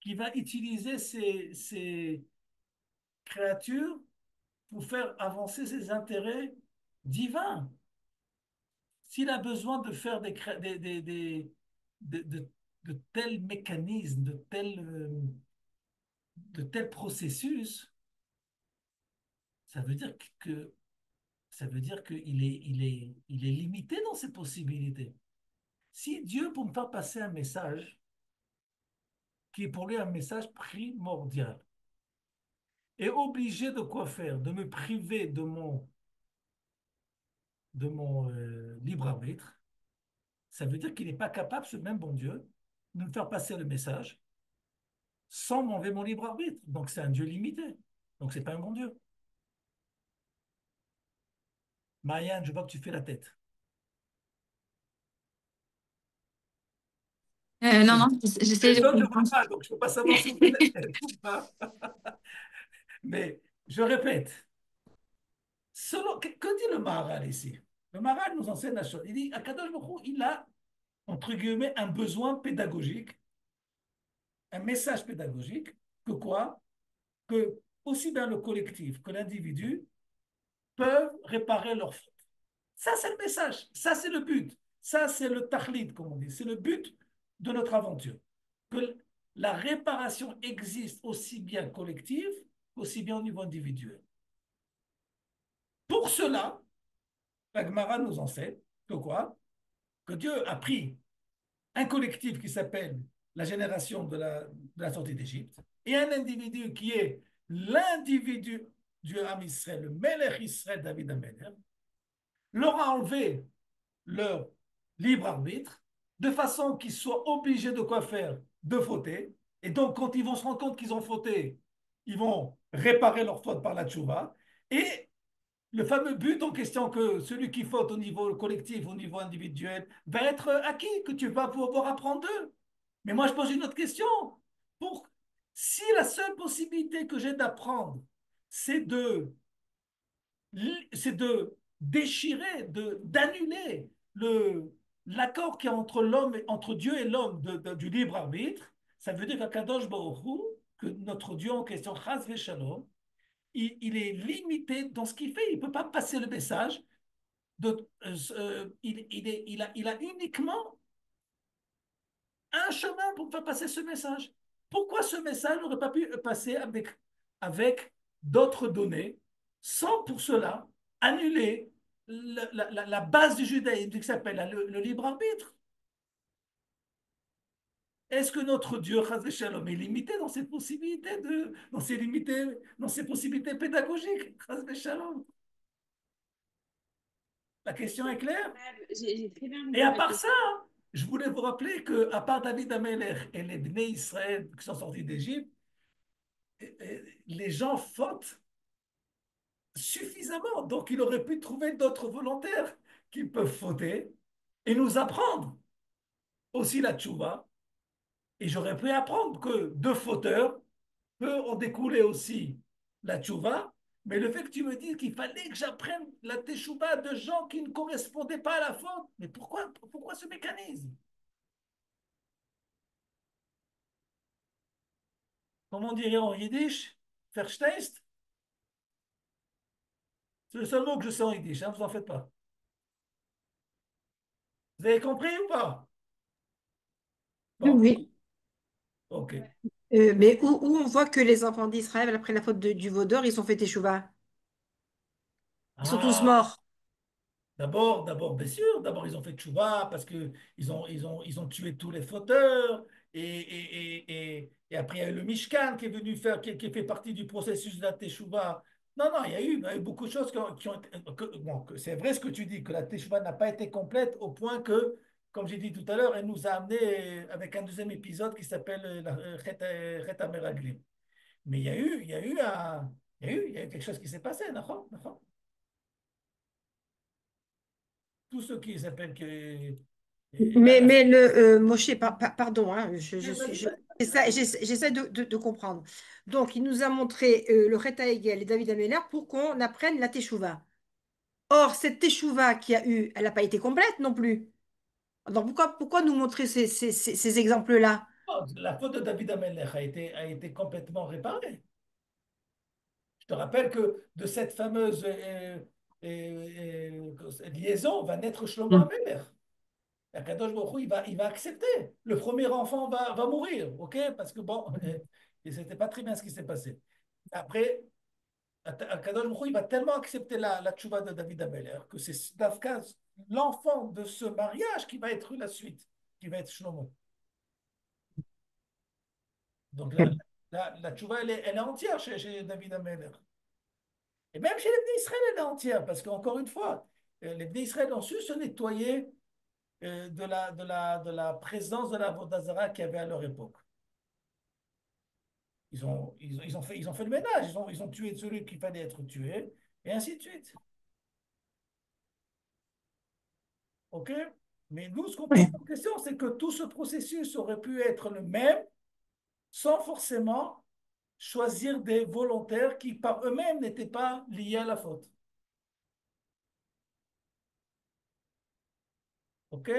qui va utiliser ses créatures pour faire avancer ses intérêts divins. S'il a besoin de faire de, de- de tels mécanismes, de tels processus, ça veut dire que ça veut dire qu'il est limité dans ses possibilités. Si Dieu, pour me faire passer un message, qui est pour lui un message primordial, est obligé de quoi faire? De me priver de mon libre arbitre, ça veut dire qu'il n'est pas capable, ce même bon Dieu, de me faire passer le message sans m'enlever mon libre arbitre. Donc c'est un Dieu limité. Donc c'est pas un bon Dieu. Marianne, je vois que tu fais la tête. Non, Les, non, j'essaie les de autres, je ne vois comprendre. pas, donc je ne peux pas savoir si vous faites la tête ou pas. Mais je répète, que dit le Maharal ici? Le Maharal nous enseigne la chose. Il dit, Akadosh Baruch Hu, il a, entre guillemets, un besoin pédagogique, un message pédagogique, que quoi? Que aussi bien le collectif que l'individu peuvent réparer leurs fautes. Ça, c'est le message. Ça, c'est le but. Ça, c'est le tachlit, comme on dit. C'est le but de notre aventure. Que la réparation existe aussi bien collective qu'aussi bien au niveau individuel. Pour cela, la Gemara nous enseigne que quoi? Que Dieu a pris un collectif qui s'appelle la génération de la sortie d'Égypte et un individu qui est l'individu du Ham Israël, le Melech Israël, David Amelech, leur a enlevé leur libre arbitre de façon qu'ils soient obligés de quoi faire? De fauter. Et donc, quand ils vont se rendre compte qu'ils ont fauté, ils vont réparer leur faute par la tchouva. Et le fameux but en question que celui qui faute au niveau collectif, au niveau individuel, va être acquis, que tu vas pouvoir apprendre d'eux. Mais moi, je pose une autre question. Pour, si la seule possibilité que j'ai d'apprendre, c'est de déchirer, d'annuler l'accord qu'il y a entre l'homme, entre Dieu et l'homme du libre arbitre, ça veut dire qu'Akadosh Baruch Hu, que notre Dieu en question, Chas Shalom, il est limité dans ce qu'il fait. Il ne peut pas passer le message. Il a uniquement un chemin pour faire passer ce message. Pourquoi ce message n'aurait pas pu passer avec d'autres données sans pour cela annuler la base du judaïsme qui s'appelle le libre arbitre? Est-ce que notre Dieu, Chas Shalom, est limité dans ses possibilités dans ses possibilités pédagogiques? Chas Shalom. La question est claire? J'ai très bien Et compris à votre part ça, question. je voulais vous rappeler que, à part David Amelech et les Bnei Israël qui sont sortis d'Égypte, les gens fautent suffisamment. Donc, il aurait pu trouver d'autres volontaires qui peuvent fauter et nous apprendre. aussi la tchouva, et j'aurais pu apprendre que de fauteurs peut en découler aussi la tchouva, mais le fait que tu me dises qu'il fallait que j'apprenne la teshuvah de gens qui ne correspondaient pas à la faute, mais pourquoi ce mécanisme? Comment on dirait en yiddish? Verstehst? C'est le seul mot que je sais en yiddish, hein, vous en faites pas. Vous avez compris ou pas? Bon, Oui. ok. Mais où on voit que les enfants d'Israël, après la faute du veau d'or, ils ont fait teshuva. Ils sont tous Ah, morts. bien sûr, d'abord ils ont fait tchouva parce que ils ont tué tous les fauteurs et après il y a eu le Mishkan qui est venu faire, qui fait partie du processus de la tchouva. Non, non, il y a eu beaucoup de choses qui ont été, bon, c'est vrai ce que tu dis, que la tchouva n'a pas été complète au point que, comme j'ai dit tout à l'heure, elle nous a amené avec un deuxième épisode qui s'appelle Chet HaMeraglim. Mais il y a eu quelque chose qui s'est passé, d'accord? Tous ceux qui s'appellent que Mais Moshe, pardon, hein, je suis, vas-y, vas-y, j'essaie de comprendre. Donc, il nous a montré le Reta Hegel et David Ameller pour qu'on apprenne la Teshuvah. Or, cette Teshuvah qu'il y a eu, elle n'a pas été complète non plus. Donc, pourquoi nous montrer ces exemples-là? la faute de David Ameller a été complètement réparée. Je te rappelle que de cette fameuse liaison va naître Shlomo Hmm. Ameller. Akadosh Baruch Hu, il va accepter. Le premier enfant va mourir, ok? Parce que bon, et c'était pas très bien ce qui s'est passé. Après, Akadosh Baruch Hu, il va tellement accepter la tchouva de David Ameller que c'est Dafka, l'enfant de ce mariage qui va être la suite, qui va être Shlomo. Donc la tchouva, elle est entière chez David Ameller. Et même chez les Bnei Israël, elle est entière, parce qu'encore une fois, les Bnei Israël ont su se nettoyer de la présence de la Vodazara qu'il y avait à leur époque. Ils ont fait le ménage, ils ont tué celui qui fallait être tué, et ainsi de suite. OK? Mais nous, ce qu'on pose Ouais. comme question, c'est que tout ce processus aurait pu être le même sans forcément choisir des volontaires qui, par eux-mêmes, n'étaient pas liés à la faute. OK?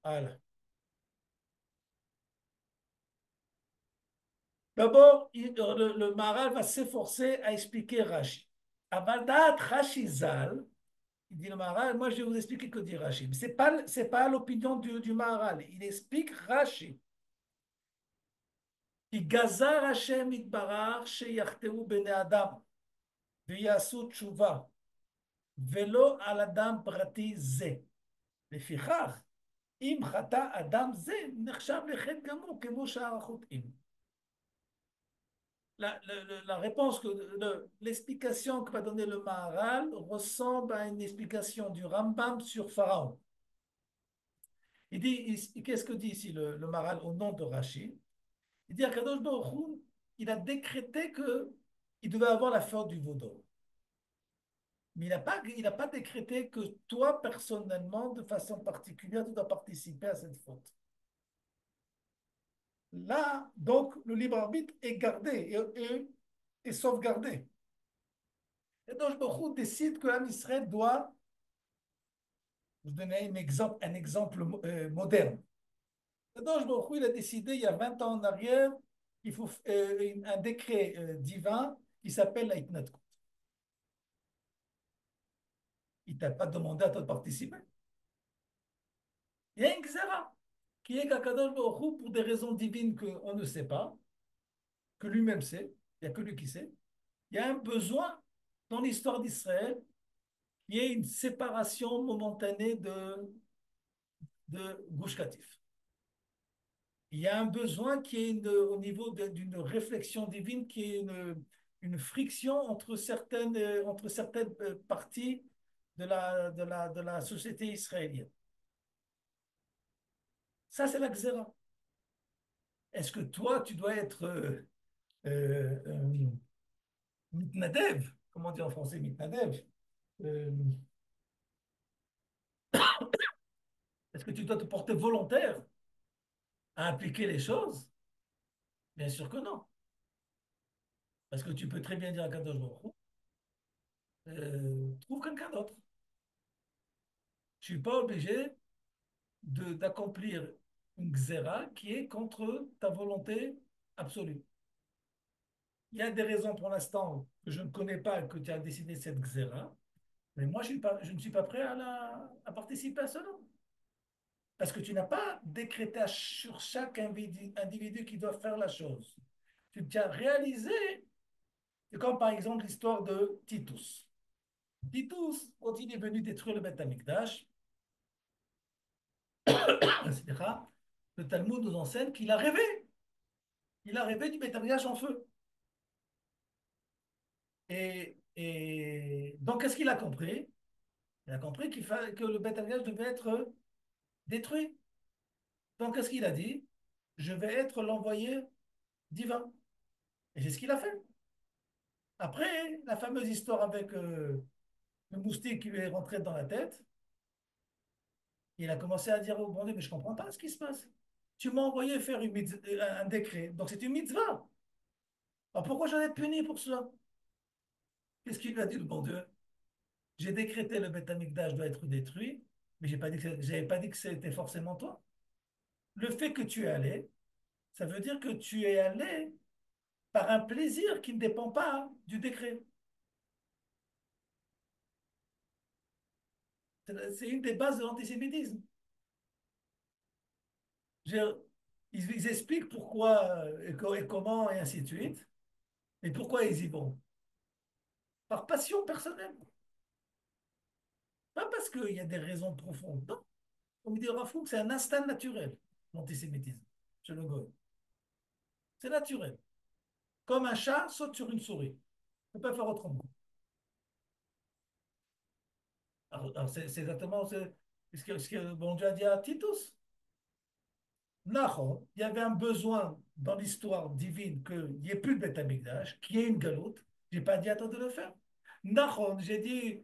Voilà. D'abord, le Maharal va s'efforcer à expliquer Rashi. Avaldat Rashi Zal, il dit le Maharal, moi je vais vous expliquer que dit Rashi. Mais c'est pas l'opinion du Maharal. Il explique Rashi. כי גזר השם יתברך שיחטאו בני אדם ויעשו תשובה, ולא על אדם פרטי זה. לפיכך, אם חטא אדם זה, נחשב לחטא גמור כמו שאר החוטאים. La réponse, l'explication que va donner le Maharal ressemble à une explication du Rambam sur Pharaon. Il dit, qu'est-ce que dit ici le Maharal au nom de Rashi? Il dit à Kadosh Baruch Hu, il a décrété qu'il devait avoir la faute du vaudor. Mais il n'a pas décrété que toi, personnellement, de façon particulière, tu dois participer à cette faute. Là, donc, le libre arbitre est gardé et sauvegardé. Et donc, Baruch décide que l'âme Israël doit, je vous donner un exemple moderne. Et donc, Baruch il a décidé, il y a 20 ans en arrière, qu'il faut un décret divin qui s'appelle la Hitnatkout. Il ne t'a pas demandé à toi de participer. Il y a une xéra qui est qu'Akadosh Baruch Hu, pour des raisons divines qu'on ne sait pas, que lui-même sait, il n'y a que lui qui sait, il y a un besoin dans l'histoire d'Israël qui est une séparation momentanée de Gush Katif. Il y a un besoin qui est au niveau d'une réflexion divine, qui est une friction entre certaines parties de la société israélienne. Ça, c'est la xéra. Est-ce que toi, tu dois être mitnadev, comment on dit en français mitnadev, euh, Est-ce que tu dois te porter volontaire à appliquer les choses? Bien sûr que non. Parce que tu peux très bien dire à Kadosh Baruch Hu, trouve quelqu'un d'autre. Je ne suis pas obligé d'accomplir une xéra qui est contre ta volonté absolue. Il y a des raisons pour l'instant que je ne connais pas que tu as décidé cette xéra, mais moi je ne suis pas prêt à participer à cela. Parce que tu n'as pas décrété sur chaque individu qui doit faire la chose. Tu as réalisé, c'est comme par exemple l'histoire de Titus. Titus, quand il est venu détruire le Beth Amikdash, le Talmud nous enseigne qu'il a rêvé. Il a rêvé du Beth Amikdash en feu. Et donc, qu'est-ce qu'il a compris? Il a compris que le Beth Amikdash devait être détruit. Donc, qu'est-ce qu'il a dit? Je vais être l'envoyé divin. Et c'est ce qu'il a fait. Après, la fameuse histoire avec le moustique qui lui est rentré dans la tête, il a commencé à dire au bon Dieu, mais je ne comprends pas ce qui se passe. Tu m'as envoyé faire un décret, donc c'est une mitzvah. Alors pourquoi j'en ai puni pour cela? Qu'est-ce qu'il lui a dit le bon Dieu? J'ai décrété le Beth Amikdash doit être détruit, mais j'avais pas dit que c'était forcément toi. Le fait que tu es allé, ça veut dire que tu es allé par un plaisir qui ne dépend pas du décret. C'est une des bases de l'antisémitisme. Ils expliquent pourquoi et comment et ainsi de suite. Mais pourquoi ils y vont? Par passion personnelle. Pas parce qu'il y a des raisons profondes. Non. Comme dit Rav Kook, c'est un instinct naturel, l'antisémitisme, chez le Goy. C'est naturel. Comme un chat saute sur une souris. On ne peut pas faire autrement. Alors, c'est exactement ce que bon Dieu a dit à Titus. Nahon, il y avait un besoin dans l'histoire divine qu'il n'y ait plus de Beth Amikdash, qu'il y ait une galoute. Je n'ai pas dit à toi de le faire. Nahon, j'ai dit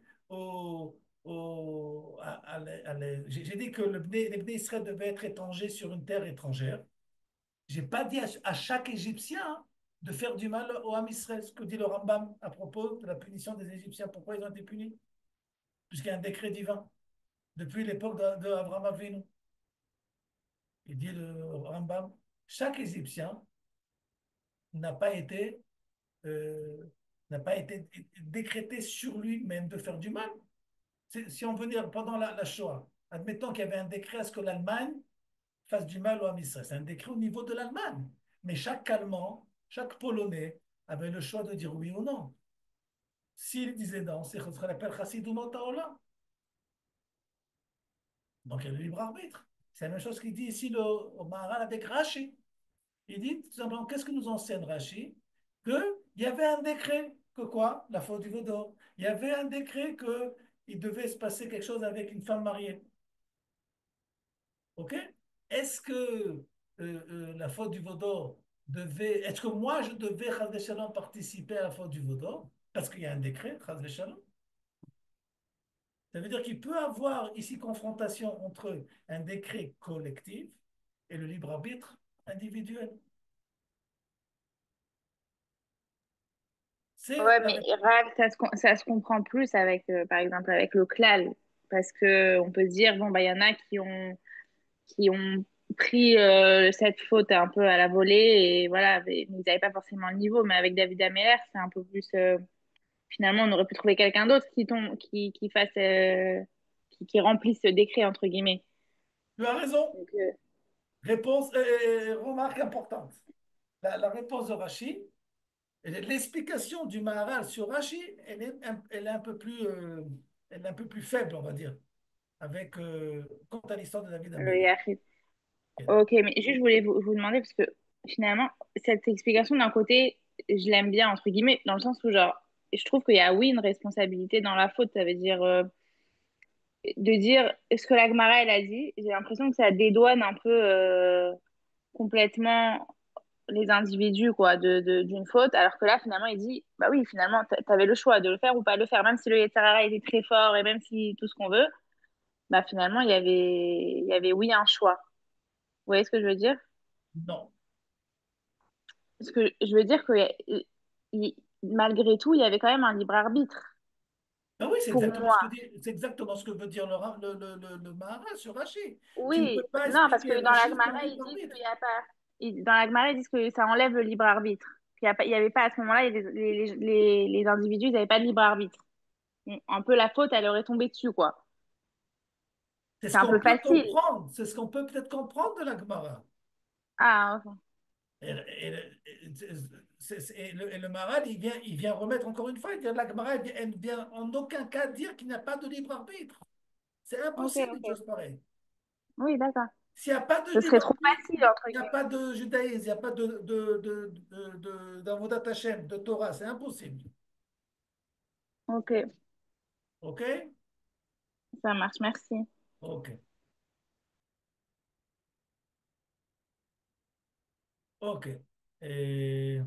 j'ai dit que les Bnei Israël devaient être étrangers sur une terre étrangère. Je n'ai pas dit à chaque Égyptien de faire du mal au Ham Israël, ce que dit le Rambam à propos de la punition des Égyptiens. Pourquoi ils ont été punis? Puisqu'il y a un décret divin depuis l'époque d'Abraham Avinu. Il dit le Rambam, chaque Égyptien n'a pas été, euh, n'a pas été décrété sur lui-même de faire du mal. Si on venait pendant la Shoah, admettons qu'il y avait un décret à ce que l'Allemagne fasse du mal au Ham Israël. C'est un décret au niveau de l'Allemagne. Mais chaque Allemand, chaque Polonais avait le choix de dire oui ou non. S'il disait non, c'est ce qu'on appelle Chassidunot Haolam. Donc il y a le libre arbitre. C'est la même chose qu'il dit ici au Maharal avec Rashi. Il dit tout simplement, qu'est-ce que nous enseigne Rashi? Qu'il y avait un décret, que quoi? La faute du Vaudor. Il y avait un décret qu'il devait se passer quelque chose avec une femme mariée. OK? Est-ce que la faute du Vaudor devait. Est-ce que moi, je devais, Chas Shalom, participer à la faute du Vaudor? Parce qu'il y a un décret, Chas Shalom. Ça veut dire qu'il peut y avoir ici confrontation entre un décret collectif et le libre arbitre individuel. C'est Ouais, la mais réponse. Rav, ça se comprend plus avec, par exemple, avec le klal. Parce que on peut se dire, bon, bah, il y en a qui ont pris cette faute un peu à la volée et voilà, mais ils n'avaient pas forcément le niveau. Mais avec David Ameller, c'est un peu plus. Finalement, on aurait pu trouver quelqu'un d'autre qui fasse, qui remplisse ce décret, entre guillemets. Tu as raison. Donc, Réponse, remarque importante. La réponse de Rashi, l'explication du Maharal sur Rashi, elle est un peu plus, elle est un peu plus faible, on va dire, avec quant à l'histoire de David le Améler. Yahrid. Ok, mais juste, je voulais vous demander, parce que finalement, cette explication, d'un côté, je l'aime bien, entre guillemets, dans le sens où, genre, je trouve qu'il y a, oui, une responsabilité dans la faute. Ça veut dire, de dire ce que la Gemara, elle a dit, j'ai l'impression que ça dédouane un peu complètement les individus, quoi, d'une faute, alors que là, finalement, il dit, bah oui, finalement, t'avais le choix de le faire ou pas le faire, même si le Yetzirah était très fort et même si tout ce qu'on veut, bah finalement, il y avait oui un choix. Vous voyez ce que je veux dire? Non. Parce que je veux dire que malgré tout, il y avait quand même un libre arbitre Ben oui, pour moi. c'est exactement ce que veut dire le Maharal sur Rachid. Tu ne peux Oui, pas non, parce expliquer que dans la Rachid sans Gemara, ils libre disent qu'il arbitre. y a pas. Dans la Gemara, ils disent que ça enlève le libre arbitre. Il y avait pas à ce moment-là, les individus, ils n'avaient pas de libre arbitre. Un peu la faute, elle aurait tombé dessus, quoi. C'est ce C'est un qu'on peu peut facile. comprendre. C'est ce qu'on peut peut-être comprendre de la Gemara. Ah, ok. Et, et le Maharal, il vient remettre encore une fois, il dit, la Gemara, elle vient en aucun cas dire qu'il n'y a pas de libre arbitre. C'est Ok, impossible une ok. chose pareille. Oui, d'accord. S'il n'y a pas de Ce serait libre trop arbitre, facile, il entre n'y a guillemets. pas de judaïsme, il n'y a pas d'Avodat Hashem, de Torah, c'est impossible. Ok, OK? ça marche, merci. OK. OK. Et...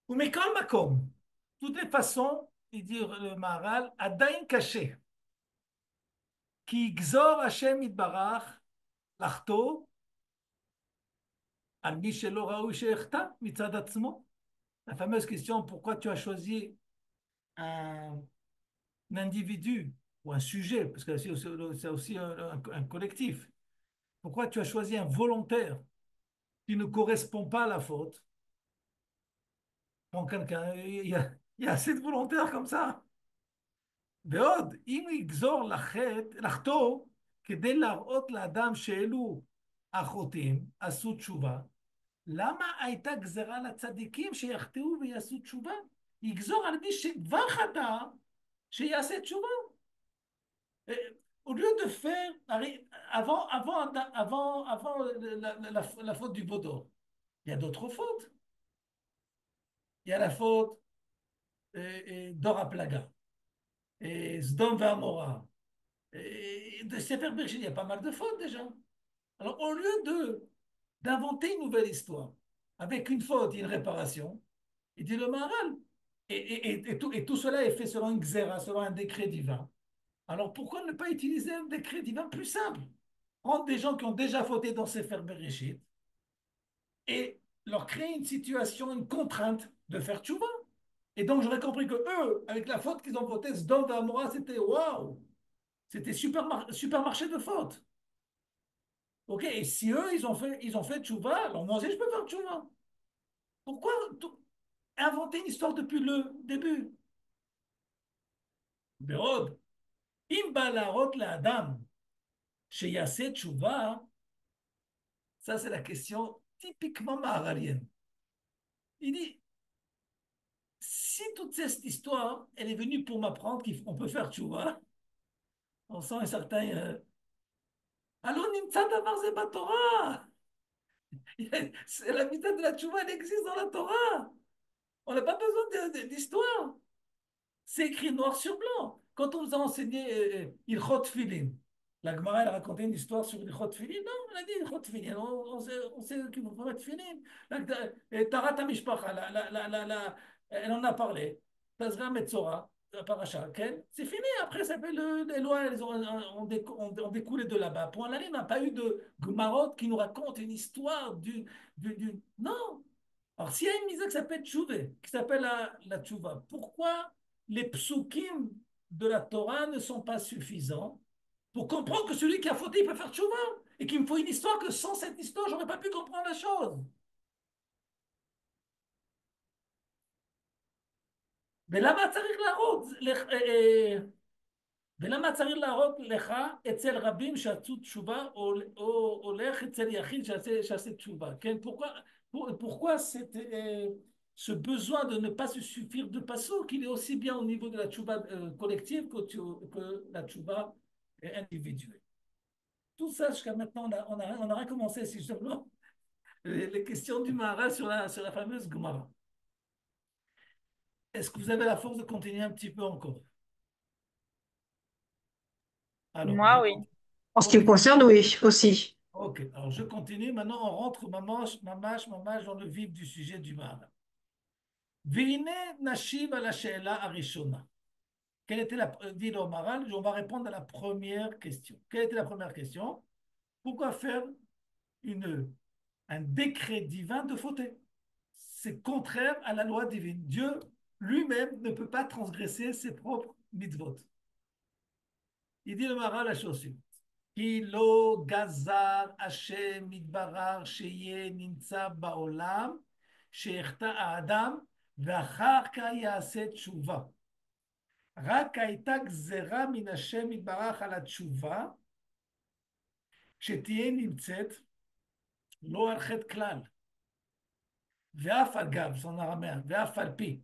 Mais quand Makom, de toutes les façons, il dit le Maharal, Adain caché, qui gzor Hashem itbarach, l'achto, al mi shelo raoui she'echta, mitzad atzmo. La fameuse question, pourquoi tu as choisi un individu ou un sujet, parce que c'est aussi un collectif. Pourquoi tu as choisi un volontaire qui ne correspond pas à la faute? Prends quelqu'un, il y a assez de volontaires comme ça. ועוד, אם יגזור לחטוא כדי להראות לאדם שאלו החוטאים עשו תשובה, למה הייתה גזרה לצדיקים שיחטאו ויעשו תשובה? יגזור על מי שכבר חטא שיעשה תשובה. Au lieu de faire, avant la faute du Vaudor, il y a d'autres fautes. Il y a la faute d'Ora Plaga, et Sdom Amora, et de Sefer Bereshit, il y a pas mal de fautes déjà. Alors, au lieu d'inventer une nouvelle histoire, avec une faute et une réparation, il dit le Maharal. Et tout cela est fait selon une xéra, selon un décret divin. Alors pourquoi ne pas utiliser un décret divin plus simple? Prendre des gens qui ont déjà fauté dans Sefer Bereshit et leur créer une situation, une contrainte de faire tchouva. Et donc j'aurais compris que eux, avec la faute qu'ils ont fautée, Sdom et Amora, c'était waouh, c'était supermarché de faute. Ok, et si eux, ils ont fait tchouva, alors moi aussi je peux faire tchouva. Pourquoi inventer une histoire depuis le début? Béod, im balarot la Adam, sheyase tchouva, ça c'est la question typiquement maharalienne. Il dit, si toute cette histoire, elle est venue pour m'apprendre qu'on peut faire tchouva, on sent un certain... Allons, nimtza davar ze Torah. La méthode de la tchouva, elle existe dans la Torah. On n'a pas besoin d'histoire. C'est écrit noir sur blanc. Quand on nous a enseigné Ilchot Filin, la Gemara, elle a raconté une histoire sur Ilchot Filin. Non, on a dit Ilchot Filin. On sait qu'il faut mettre Filin. Tarat HaMishpacha, elle en a parlé. Tazra Metzora, la paracha, c'est fini. Après, ça fait les lois, elles ont découlé de là-bas. Point la ligne, on n'a pas eu de Gemarot qui nous raconte une histoire Non. Alors, s'il y a une mise qui s'appelle Tchouvé, qui s'appelle la Tchouva, pourquoi les psukim de la Torah ne sont pas suffisants pour comprendre que celui qui a fauté, il peut faire tchouva et qu'il me faut une histoire que sans cette histoire, j'aurais pas pu comprendre la chose. ולמה צריך להראות, ולמה צריך להראות לך אצל רבים שעשו תשובה, או הולך אצל יחיד שעשה תשובה, כן? Pourquoi ce besoin de ne pas se suffire de passo, qu'il est aussi bien au niveau de la tchouba collective que la tchouba individuelle. Tout ça, jusqu'à maintenant, on a rien commencé, si justement, les questions du Mahara sur la fameuse Gemara. Est-ce que vous avez la force de continuer un petit peu encore? Alors, Moi, oui. En ce qui me ok, concerne, oui, aussi. ok. Alors, je continue. Maintenant, on rentre mamash dans le vif du sujet du Mahara. והנה נשיב על השאלה הראשונה. quelle était dit le Maharal, on va répondre à la première question. Quelle était la première question? Pourquoi faire un décret divin de fauter? C'est contraire à la loi divine. Dieu lui-même ne peut pas transgresser ses propres mitzvot. Il dit le Maharal la chose suivante. Ki lo gazar Hashem itbarar sheye nimtza baolam she'echta ha'adam ואחר כך יעשה תשובה. רק הייתה גזרה מן השם יתברך על התשובה, שתהיה נמצאת לא על חטא כלל. ואף אגב, זאת אומרת, ואף על פי,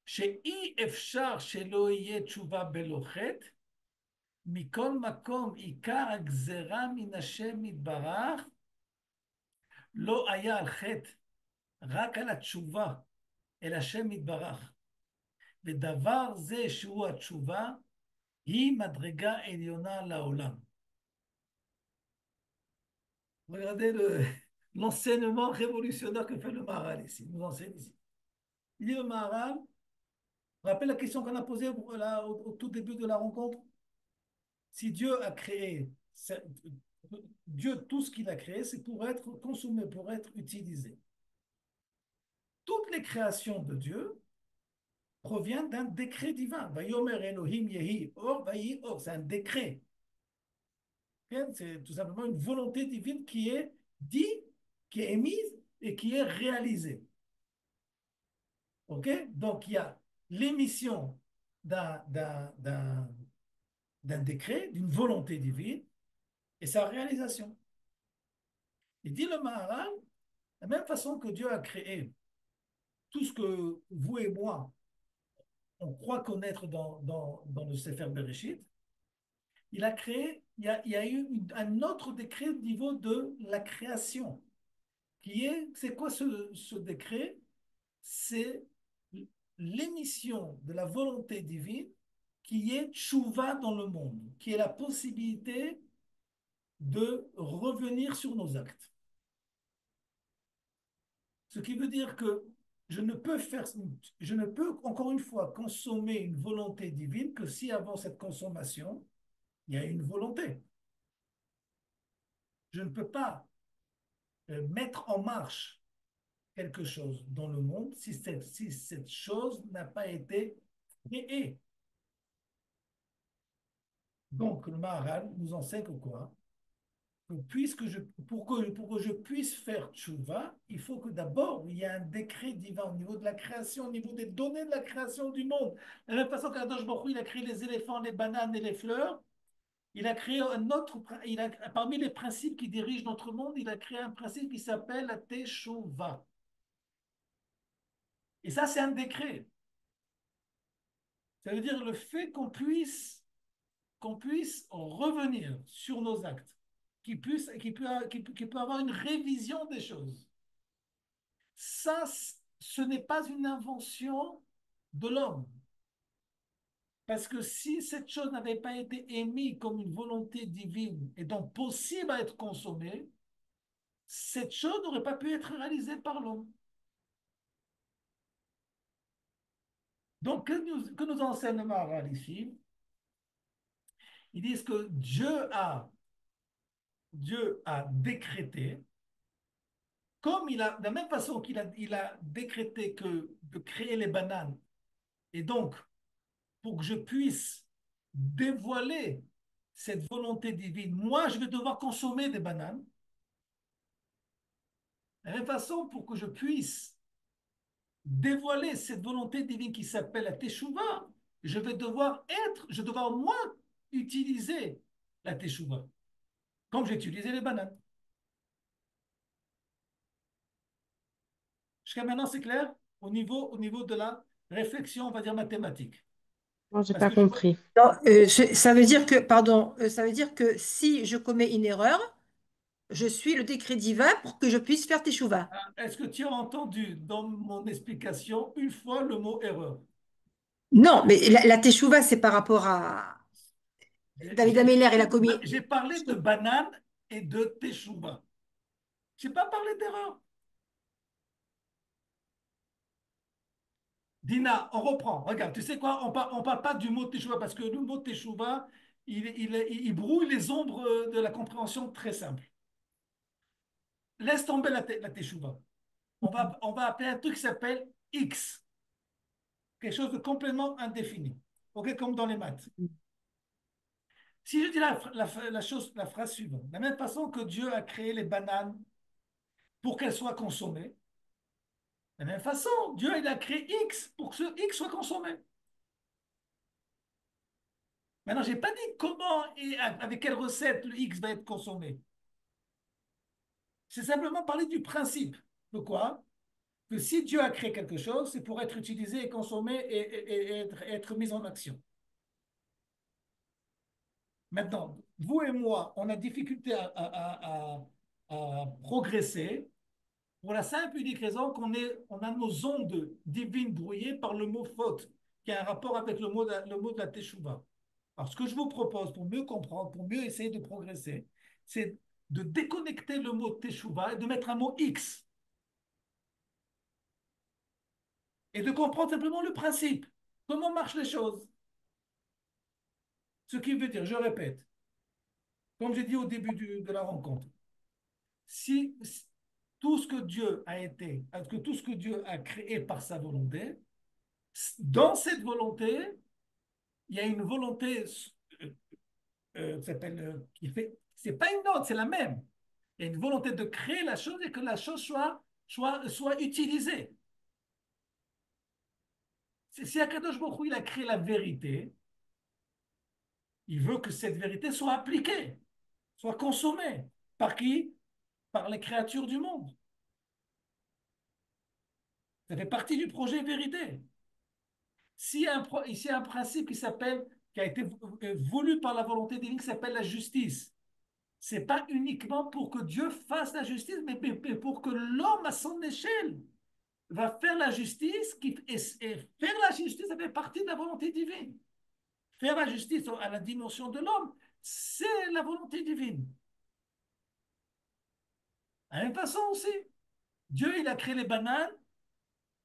שאי אפשר שלא יהיה תשובה בלא חטא, מכל מקום עיקר הגזרה מן השם יתברך, לא היה על חטא, רק על התשובה, אל השם יתברך. ודבר זה שהוא התשובה, היא מדרגה עליונה לעולם. Regardez l'enseignement révolutionnaire que fait le Maharal ici, nous enseigne ici. Il dit le Maharal, rappelle la question qu'on a posée au tout début de la rencontre. Si Dieu a créé, Dieu, tout ce qu'il a créé, c'est pour être consommé, pour être utilisé. Toutes les créations de Dieu proviennent d'un décret divin. Vayomer Elohim Yehi Or, Vayi Or, c'est un décret. C'est tout simplement une volonté divine qui est dit, qui est émise et qui est réalisée. Ok? Donc il y a l'émission d'un décret, d'une volonté divine et sa réalisation. Il dit le Maharal, de la même façon que Dieu a créé tout ce que vous et moi, on croit connaître dans le Sefer Bereshit, il a créé, il y a eu un autre décret au niveau de la création, c'est quoi ce décret? C'est l'émission de la volonté divine qui est tchouva dans le monde, qui est la possibilité de revenir sur nos actes. Ce qui veut dire que je ne peux encore une fois consommer une volonté divine que si avant cette consommation, il y a une volonté. Je ne peux pas mettre en marche quelque chose dans le monde si cette chose n'a pas été créée. Donc, le Maharal nous enseigne quoi? Que pour que je puisse faire tchouva, il faut que d'abord il y ait un décret divin au niveau de la création, au niveau des données de la création du monde. De la même façon qu'Akadosh Baruch Hu, il a créé les éléphants, les bananes et les fleurs, il a créé parmi les principes qui dirigent notre monde, il a créé un principe qui s'appelle la teshuva. Et ça, c'est un décret. Ça veut dire le fait qu'on puisse revenir sur nos actes, qu'il peut avoir une révision des choses. Ça, ce n'est pas une invention de l'homme. Parce que si cette chose n'avait pas été émise comme une volonté divine et donc possible à être consommée, cette chose n'aurait pas pu être réalisée par l'homme. Donc, que nous enseigne le Maharal ici? Ils disent que Dieu a décrété, de la même façon qu'il a décrété de créer les bananes, et donc, pour que je puisse dévoiler cette volonté divine, moi, je vais devoir consommer des bananes. De la même façon, pour que je puisse dévoiler cette volonté divine qui s'appelle la Teshuvah, je vais devoir moi utiliser la Teshuvah, comme j'ai utilisé les bananes. Jusqu'à maintenant, c'est clair au niveau de la réflexion, on va dire mathématique. Moi, j'ai Parce pas que compris. Non, ça veut dire que, pardon, ça veut dire que si je commets une erreur, je suis le décret divin pour que je puisse faire teshuva. est-ce que tu as entendu dans mon explication une fois le mot erreur? Non, mais la teshuva, c'est par rapport à David Ameller et la commis. J'ai parlé de banane et de teshuva. Je n'ai pas parlé d'erreur. Dina, on reprend. Regarde, tu sais quoi? On parle pas du mot teshuva parce que le mot teshuva, il brouille les ombres de la compréhension très simple. Laisse tomber la teshuva. On va appeler un truc qui s'appelle X, quelque chose de complètement indéfini. OK, comme dans les maths. Si je dis la phrase suivante, de la même façon que Dieu a créé les bananes pour qu'elles soient consommées, de la même façon, Dieu il a créé X pour que ce X soit consommé. Maintenant, je n'ai pas dit comment et avec quelle recette le X va être consommé. C'est simplement parler du principe. De quoi? Que si Dieu a créé quelque chose, c'est pour être utilisé et consommé et être mis en action. Maintenant, vous et moi, on a difficulté à progresser pour la simple et unique raison on a nos ondes divines brouillées par le mot faute, qui a un rapport avec le mot de la teshuva. Alors, ce que je vous propose pour mieux comprendre, pour mieux essayer de progresser, c'est de déconnecter le mot teshuva et de mettre un mot X et de comprendre simplement le principe. Comment marchent les choses? Ce qui veut dire, je répète, comme j'ai dit au début de la rencontre, si tout ce que Dieu a été, que tout ce que Dieu a créé par sa volonté, dans cette volonté, il y a une volonté qui s'appelle, qui fait, c'est pas une autre, c'est la même. Il y a une volonté de créer la chose et que la chose soit utilisée. Si Akadosh Baruch Hu, il a créé la vérité, il veut que cette vérité soit appliquée, soit consommée. Par qui? Par les créatures du monde. Ça fait partie du projet vérité. Ici, il y a un principe qui a été voulu par la volonté divine, qui s'appelle la justice. C'est pas uniquement pour que Dieu fasse la justice, mais pour que l'homme, à son échelle, va faire la justice, et faire la justice, ça fait partie de la volonté divine. Faire la justice à la dimension de l'homme, c'est la volonté divine. De la même façon aussi, Dieu, il a créé les bananes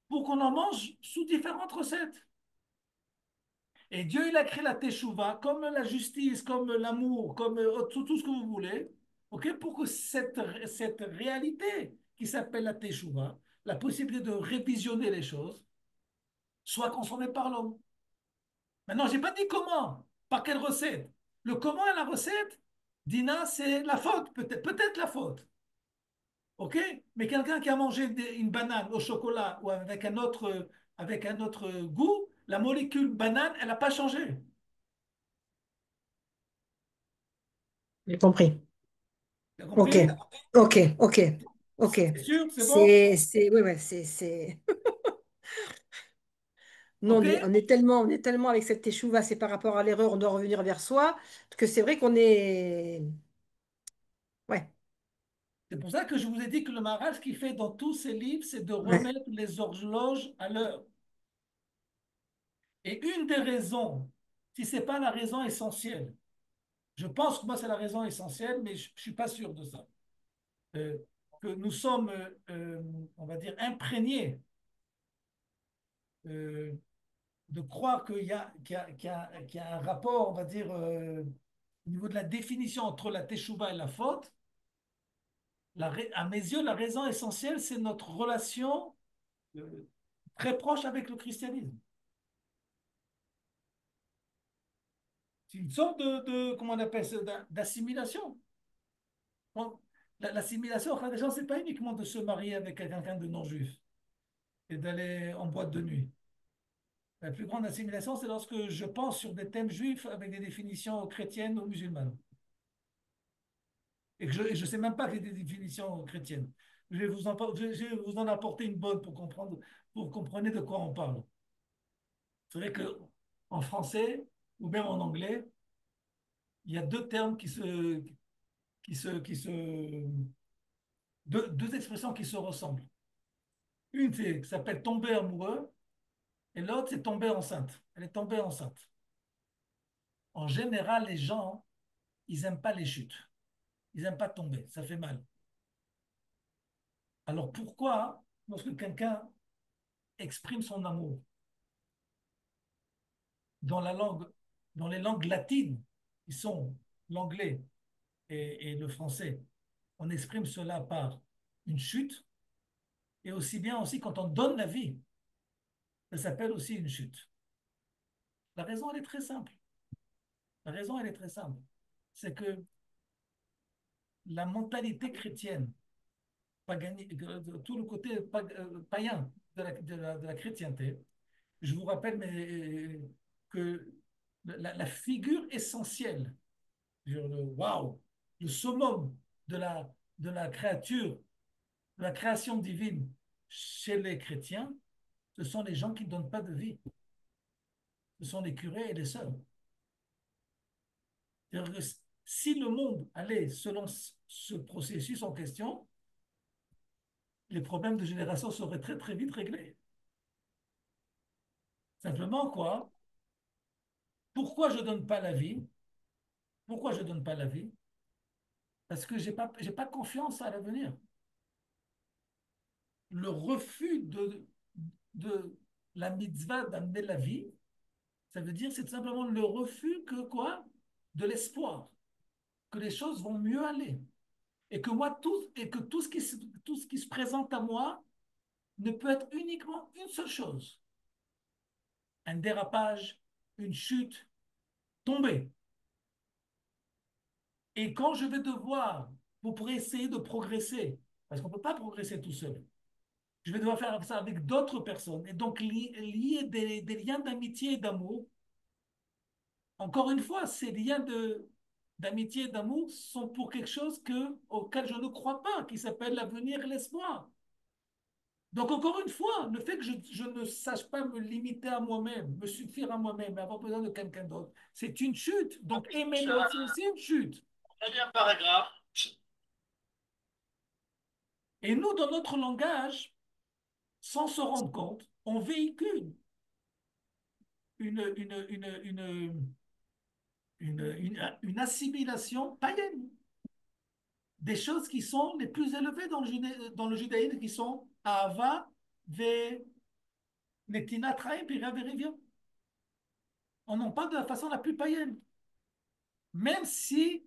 pour qu'on en mange sous différentes recettes. Et Dieu, il a créé la teshuva comme la justice, comme l'amour, comme tout ce que vous voulez, ok, pour que cette réalité qui s'appelle la teshuva, la possibilité de révisionner les choses, soit consommée par l'homme. Maintenant, je n'ai pas dit comment, par quelle recette. Le comment et la recette, Dina, c'est la faute, peut-être la faute. OK? Mais quelqu'un qui a mangé une banane au chocolat ou avec un autre goût, la molécule banane, elle n'a pas changé. J'ai compris. Tu as Ok, compris? ok, ok, ok. C'est sûr, c'est bon? Oui, ouais, c'est. Non, OK? on est tellement avec cette échouva, c'est par rapport à l'erreur, on doit revenir vers soi, que c'est vrai qu'on est. Ouais, C'est pour ça que je vous ai dit que le Maharaj, ce qu'il fait dans tous ses livres, c'est de ouais, remettre les horloges à l'heure. Et une des raisons, si ce n'est pas la raison essentielle, je pense que moi c'est la raison essentielle, mais je ne suis pas sûr de ça, euh, que nous sommes, on va dire, imprégnés euh, de croire qu'il y a un rapport, on va dire, au niveau de la définition entre la teshuva et la faute. À mes yeux, la raison essentielle, c'est notre relation euh, très proche avec le christianisme. C'est une sorte comment on appelle ça, d'assimilation. Bon, l'assimilation, enfin, déjà, c'est pas uniquement de se marier avec quelqu'un de non-juif et d'aller en boîte de nuit. La plus grande assimilation, c'est lorsque je pense sur des thèmes juifs avec des définitions chrétiennes ou musulmanes. Et que je ne sais même pas qu'il y ait des définitions chrétiennes. Je vais vous en apporter une bonne pour comprendre, pour comprendre de quoi on parle. C'est vrai qu'en français, ou même en anglais, il y a deux termes deux expressions qui se ressemblent. Une qui s'appelle tomber amoureux et l'autre c'est tomber enceinte. Elle est tombée enceinte. En général, les gens, ils n'aiment pas les chutes. Ils n'aiment pas tomber. Ça fait mal. Alors pourquoi, lorsque quelqu'un exprime son amour, dans la langue, dans les langues latines, qui sont l'anglais et le français, on exprime cela par une chute, et aussi bien aussi quand on donne la vie, ça s'appelle aussi une chute. La raison, elle est très simple. La raison, elle est très simple. C'est que la mentalité chrétienne, tout le côté païen de la chrétienté, je vous rappelle que la figure essentielle, waouh, le summum de la créature, de la création divine chez les chrétiens, ce sont les gens qui ne donnent pas de vie. Ce sont les curés et les sœurs. C'est-à-dire que si le monde allait selon ce processus en question, les problèmes de génération seraient très très vite réglés. Simplement quoi? Pourquoi je ne donne pas la vie? Pourquoi je ne donne pas la vie? Parce que j'ai pas confiance à l'avenir. Le refus de la mitzvah d'amener la vie, ça veut dire c'est tout simplement le refus que quoi? De l'espoir, que les choses vont mieux aller. Et que moi, tout ce qui se présente à moi ne peut être uniquement une seule chose. Un dérapage, une chute, tomber. Et quand je vais devoir, pour essayer de progresser, parce qu'on ne peut pas progresser tout seul, je vais devoir faire ça avec d'autres personnes, et donc lier des liens d'amitié et d'amour. Encore une fois, ces liens d'amitié et d'amour sont pour quelque chose auquel je ne crois pas, qui s'appelle l'avenir et l'espoir. Donc, encore une fois, le fait que je ne sache pas me limiter à moi-même, me suffire à moi-même, et avoir besoin de quelqu'un d'autre, c'est une chute. Donc, aimer-moi, c'est aussi une chute. Très un paragraphe. Et nous, dans notre langage, sans se rendre compte, on véhicule une, une, une, une, une assimilation païenne. Des choses qui sont les plus élevées dans le judaïsme, qui sont Ahava, Ve, Netinat Chaim, Pira Verivia. On en parle de la façon la plus païenne. Même si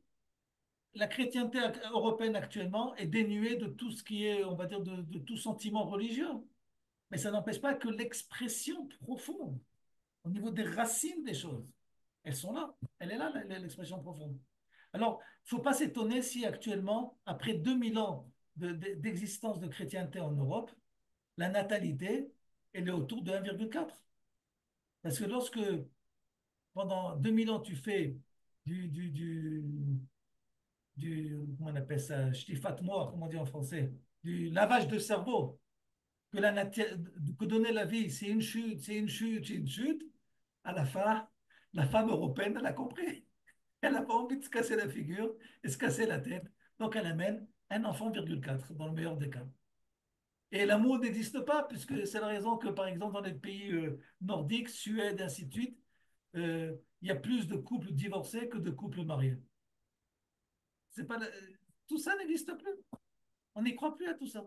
la chrétienté européenne actuellement est dénuée de tout ce qui est, on va dire, de tout sentiment religieux. Mais ça n'empêche pas que l'expression profonde, au niveau des racines des choses, elles sont là. Elle est là, l'expression profonde. Alors, il ne faut pas s'étonner si actuellement, après 2000 ans d'existence de chrétienté en Europe, la natalité, elle est autour de 1,4. Parce que lorsque, pendant 2000 ans, tu fais du, du, du, comment on appelle ça, shtifat mort, comment on dit en français, du lavage de cerveau, que donner la vie, c'est une chute, c'est une chute, c'est une chute, à la fin, la femme européenne, elle a compris. Elle n'a pas envie de se casser la figure et se casser la tête. Donc elle amène un enfant, virgule 4, dans le meilleur des cas. Et l'amour n'existe pas, puisque c'est la raison que, par exemple, dans les pays nordiques, Suède, ainsi de suite, il y a plus de couples divorcés que de couples mariés. C'est pas, tout ça n'existe plus. On n'y croit plus à tout ça.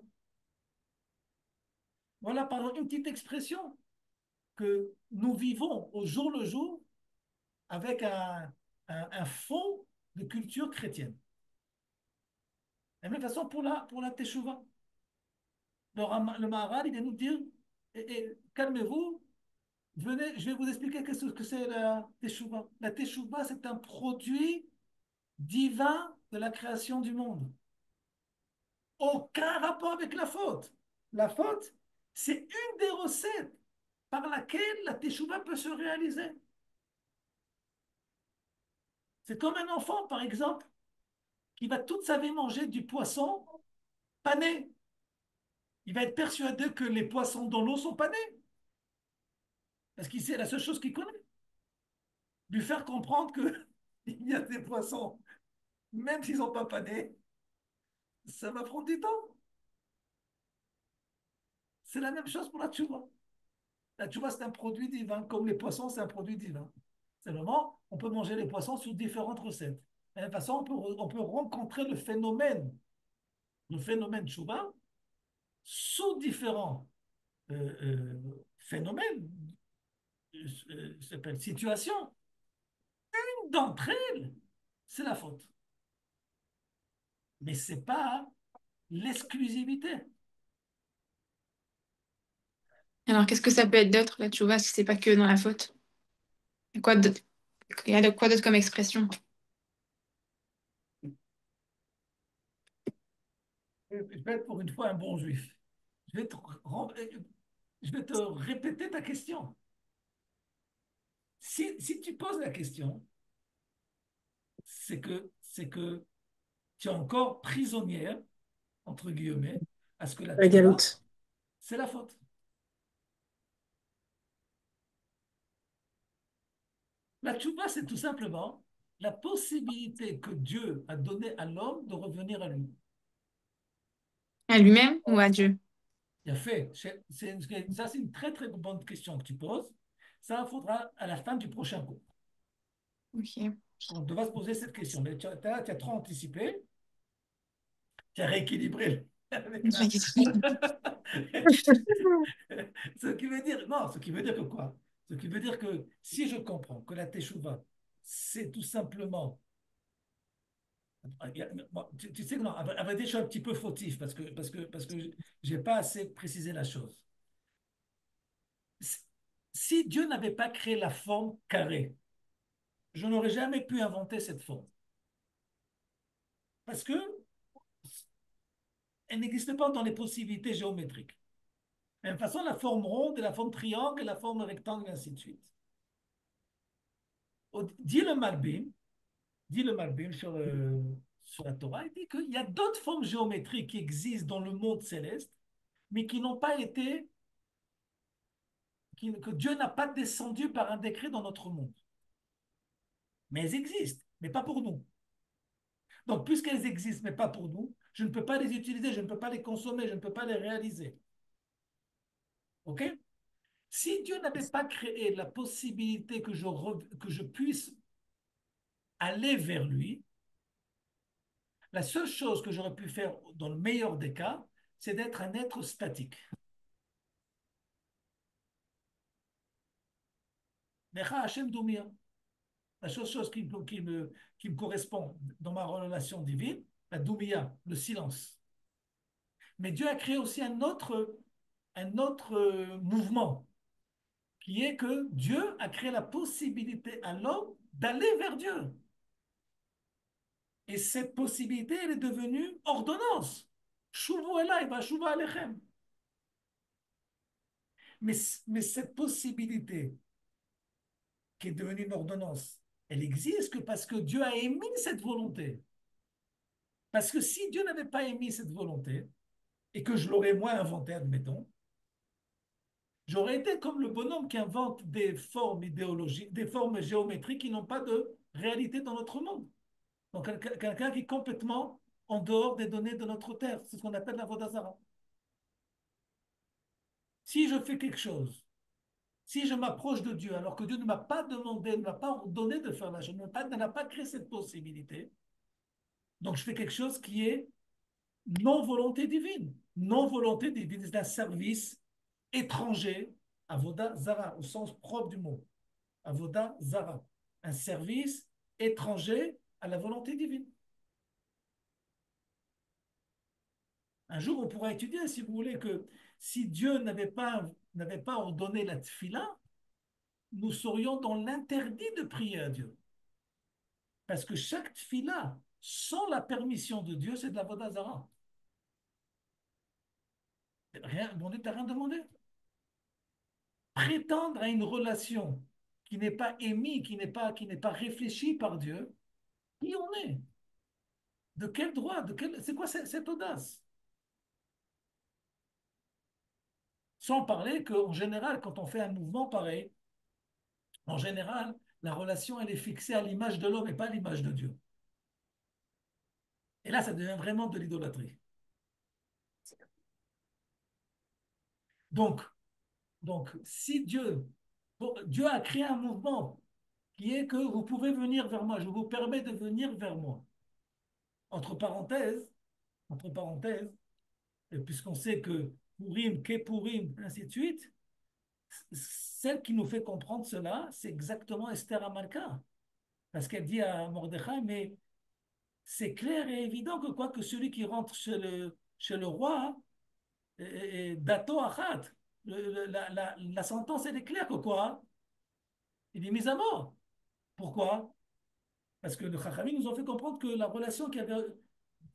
Voilà, par exemple, une petite expression que nous vivons au jour le jour avec un fond de culture chrétienne. De la même façon pour la Teshuvah. Le Maharal, il vient nous dire, calmez-vous, venez, je vais vous expliquer qu'est-ce que c'est la Teshuvah. La Teshuvah, c'est un produit divin de la création du monde. Aucun rapport avec la faute. La faute, c'est une des recettes par laquelle la Teshuvah peut se réaliser. C'est comme un enfant, par exemple, qui va toute sa vie manger du poisson pané. Il va être persuadé que les poissons dans l'eau sont panés, parce que c'est la seule chose qu'il connaît. Lui faire comprendre qu'il y a des poissons, même s'ils ne sont pas panés, ça va prendre du temps. C'est la même chose pour la tchouva. La tchouva, c'est un produit divin, comme les poissons, c'est un produit divin. Simplement, on peut manger les poissons sous différentes recettes. De la même façon, on peut rencontrer le phénomène tchouva sous différents phénomènes s'appelle situation, une d'entre elles, c'est la faute. Mais ce n'est pas l'exclusivité. Alors, qu'est-ce que ça peut être d'autre, là, tu vois, si c'est pas que dans la faute? Il y a quoi d'autre, quoi d'autre comme expression? Je vais être pour une fois un bon juif. Je vais te, je vais te répéter ta question. Si tu poses la question, c'est que tu es encore prisonnière, entre guillemets, à ce que la La tchouva, galoute. c'est la faute. La tchouva, c'est tout simplement la possibilité que Dieu a donnée à l'homme de revenir à lui. À lui-même ou à Dieu? Il a fait. Ça, c'est une très, très bonne question que tu poses. Ça, il faudra à la fin du prochain cours. Ok. On devra se poser cette question. Mais tu as trop anticipé. Tu as rééquilibré avec la... Ce qui veut dire, non, ce qui veut dire que quoi? Ce qui veut dire que si je comprends que la teshuva, c'est tout simplement. Bon, tu sais que non, à vrai dire, je suis un petit peu fautif parce que j'ai pas assez précisé la chose. Si si Dieu n'avait pas créé la forme carrée, je n'aurais jamais pu inventer cette forme. Parce que elle n'existe pas dans les possibilités géométriques. De la même façon, la forme ronde, et la forme triangle, et la forme rectangle, et ainsi de suite. Dit le Malbim, sur la Torah, il dit qu'il y a d'autres formes géométriques qui existent dans le monde céleste, mais qui n'ont pas été, que Dieu n'a pas descendu par un décret dans notre monde. Mais elles existent, mais pas pour nous. Donc, puisqu'elles existent, mais pas pour nous, je ne peux pas les utiliser, je ne peux pas les consommer, je ne peux pas les réaliser. OK? Si Dieu n'avait pas créé la possibilité que je puisse aller vers lui, la seule chose que j'aurais pu faire dans le meilleur des cas, c'est d'être un être statique. Necha Hashem Doumia. La seule chose qui me correspond dans ma relation divine, la Doumia, le silence. Mais Dieu a créé aussi un autre mouvement, qui est que Dieu a créé la possibilité à l'homme d'aller vers Dieu. Et cette possibilité, elle est devenue ordonnance. Shuvu elai va shuva alechem. Mais cette possibilité qui est devenue une ordonnance, elle existe que parce que Dieu a émis cette volonté. Parce que si Dieu n'avait pas émis cette volonté, et que je l'aurais moi inventé, admettons, j'aurais été comme le bonhomme qui invente des formes idéologiques, des formes géométriques qui n'ont pas de réalité dans notre monde. Donc quelqu'un qui est complètement en dehors des données de notre terre. C'est ce qu'on appelle la Vodazara. Si je fais quelque chose, si je m'approche de Dieu alors que Dieu ne m'a pas demandé, ne m'a pas ordonné de faire la chose, ne n'a pas créé cette possibilité, donc je fais quelque chose qui est non volonté divine. Non volonté divine, c'est un service étranger à Voda Zara, au sens propre du mot. Avoda Zara, un service étranger à la volonté divine. Un jour, on pourra étudier, si vous voulez, que si Dieu n'avait pas ordonné la tfila, nous serions dans l'interdit de prier à Dieu. Parce que chaque tfila, sans la permission de Dieu, c'est de la vodazara. Rien, bon Dieu t'a rien demandé. Prétendre à une relation qui n'est pas émise, qui n'est pas réfléchie par Dieu, qui on est? De quel droit? C'est quoi cette audace? Sans parler qu'en général, quand on fait un mouvement pareil, en général, la relation, elle est fixée à l'image de l'homme et pas à l'image de Dieu. Et là, ça devient vraiment de l'idolâtrie. Donc, si Dieu a créé un mouvement qui est que vous pouvez venir vers moi, je vous permets de venir vers moi. Entre parenthèses, puisqu'on sait que Purim, Kepourim, ainsi de suite, celle qui nous fait comprendre cela, c'est exactement Esther Amalka. Parce qu'elle dit à Mordechai, mais c'est clair et évident que quoi que celui qui rentre chez le roi, dato achat, la sentence, elle est claire que quoi? Il est mis à mort. Pourquoi? Parce que le Chachamim nous ont fait comprendre que la relation qu'il y avait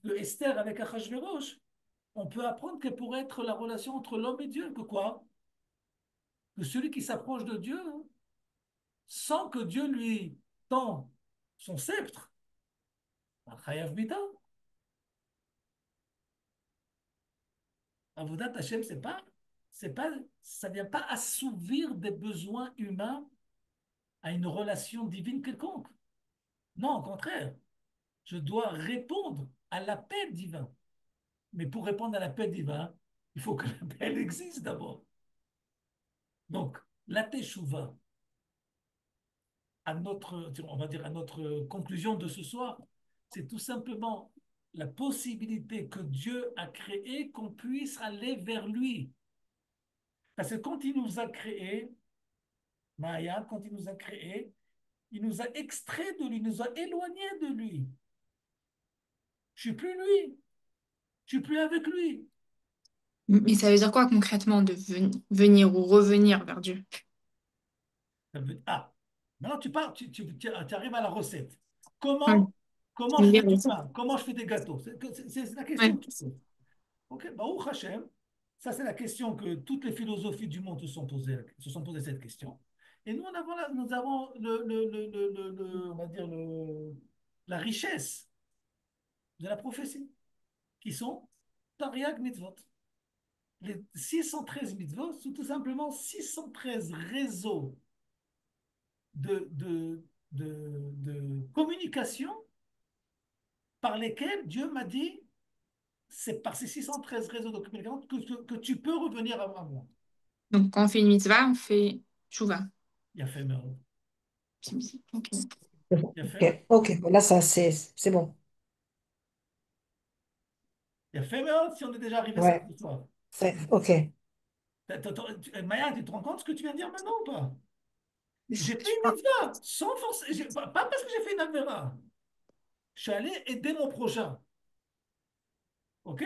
de Esther avec Achashverosh, on peut apprendre qu'elle pourrait être la relation entre l'homme et Dieu. Que quoi? Que celui qui s'approche de Dieu, hein, sans que Dieu lui tend son sceptre, Chayav Bita. Avodat Hashem, ça vient pas assouvir des besoins humains à une relation divine quelconque. Non, au contraire, je dois répondre à l'appel divin. Mais pour répondre à l'appel divin, il faut que l'appel existe d'abord. Donc, la teshuva, on va dire à notre conclusion de ce soir, c'est tout simplement la possibilité que Dieu a créée qu'on puisse aller vers lui. Parce que quand il nous a créés, Maya, quand il nous a créés, il nous a extraits de lui, il nous a éloignés de lui. Je ne suis plus lui, je ne suis plus avec lui. Mais ça veut dire quoi concrètement de venir ou revenir vers Dieu? Ah, maintenant tu parles, tu arrives à la recette. Ouais. Comment je Une fais du guérison. pain? Comment je fais des gâteaux? C'est la question Ouais. que tu poses. Ok, Baruch Hashem, ça c'est la question que toutes les philosophies du monde se sont posées cette question. Et nous, nous avons on va dire la richesse de la prophétie, qui sont Tariag Mitzvot. Les 613 mitzvot sont tout simplement 613 réseaux de, de, de communication par lesquels Dieu m'a dit, c'est par ces 613 réseaux de communication que tu peux revenir à moi. Donc quand on fait une mitzvah, on fait tchouva. Il a fait Meurot. Ok. Il a fait, Ok, ok, bon, là, ça, c'est bon. il a fait Meurot si on est déjà arrivé Ouais, ce soir. ok. Maya, tu te rends compte ce que tu viens de dire maintenant ou pas? Je J'ai fait une pense- mitzvah sans force, pas parce que j'ai fait une avéra. Je suis allé aider mon prochain. Ok?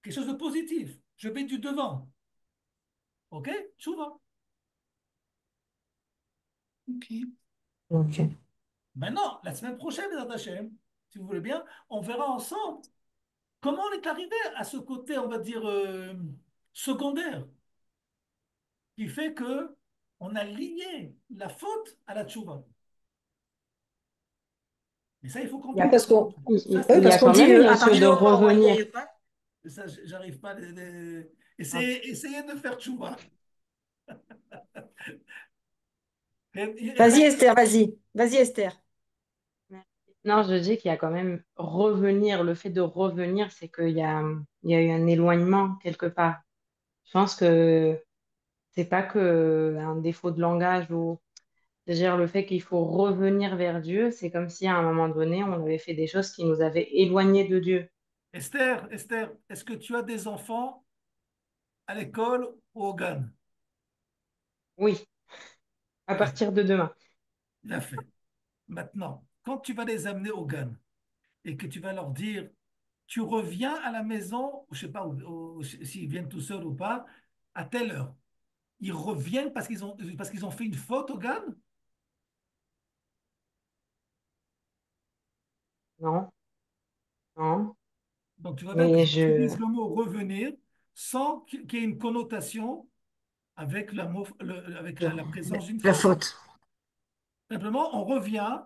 Quelque chose de positif. Je mets du devant. Ok? Souvent. Ok. Ok. Maintenant, la semaine prochaine, Bezrat Hashem, si vous voulez bien, on verra ensemble comment on est arrivé à ce côté, on va dire, secondaire, qui fait que on a lié la faute à la tchouva. Mais ça, il faut Il y a comprendre. parce qu'on Ça, oui, Il y c'est parce a qu'on quand dit même à notion de partir du moment où il revenir. y a pas. ça, j'arrive pas. Ah. Essayez de faire tchouva. Vas-y, Esther, vas-y. Vas-y, Esther. Non, je dis qu'il y a quand même revenir. Le fait de revenir, c'est il y a eu un éloignement quelque part. Je pense que c'est pas que un défaut de langage ou c'est-à-dire le fait qu'il faut revenir vers Dieu, c'est comme si à un moment donné, on avait fait des choses qui nous avaient éloignés de Dieu. Esther, est-ce que tu as des enfants à l'école ou au GAN? Oui, à Bien, partir de demain. bien fait. Maintenant, quand tu vas les amener au GAN et que tu vas leur dire, tu reviens à la maison, je sais pas s'ils viennent tout seuls ou pas, à telle heure. Ils reviennent parce qu'ils ont fait une faute au GAN. Non, non, Donc tu vois bien que mais je je, utilise le mot revenir sans qu'il y ait une connotation avec avec la présence d'une La faute. faute. Simplement, on revient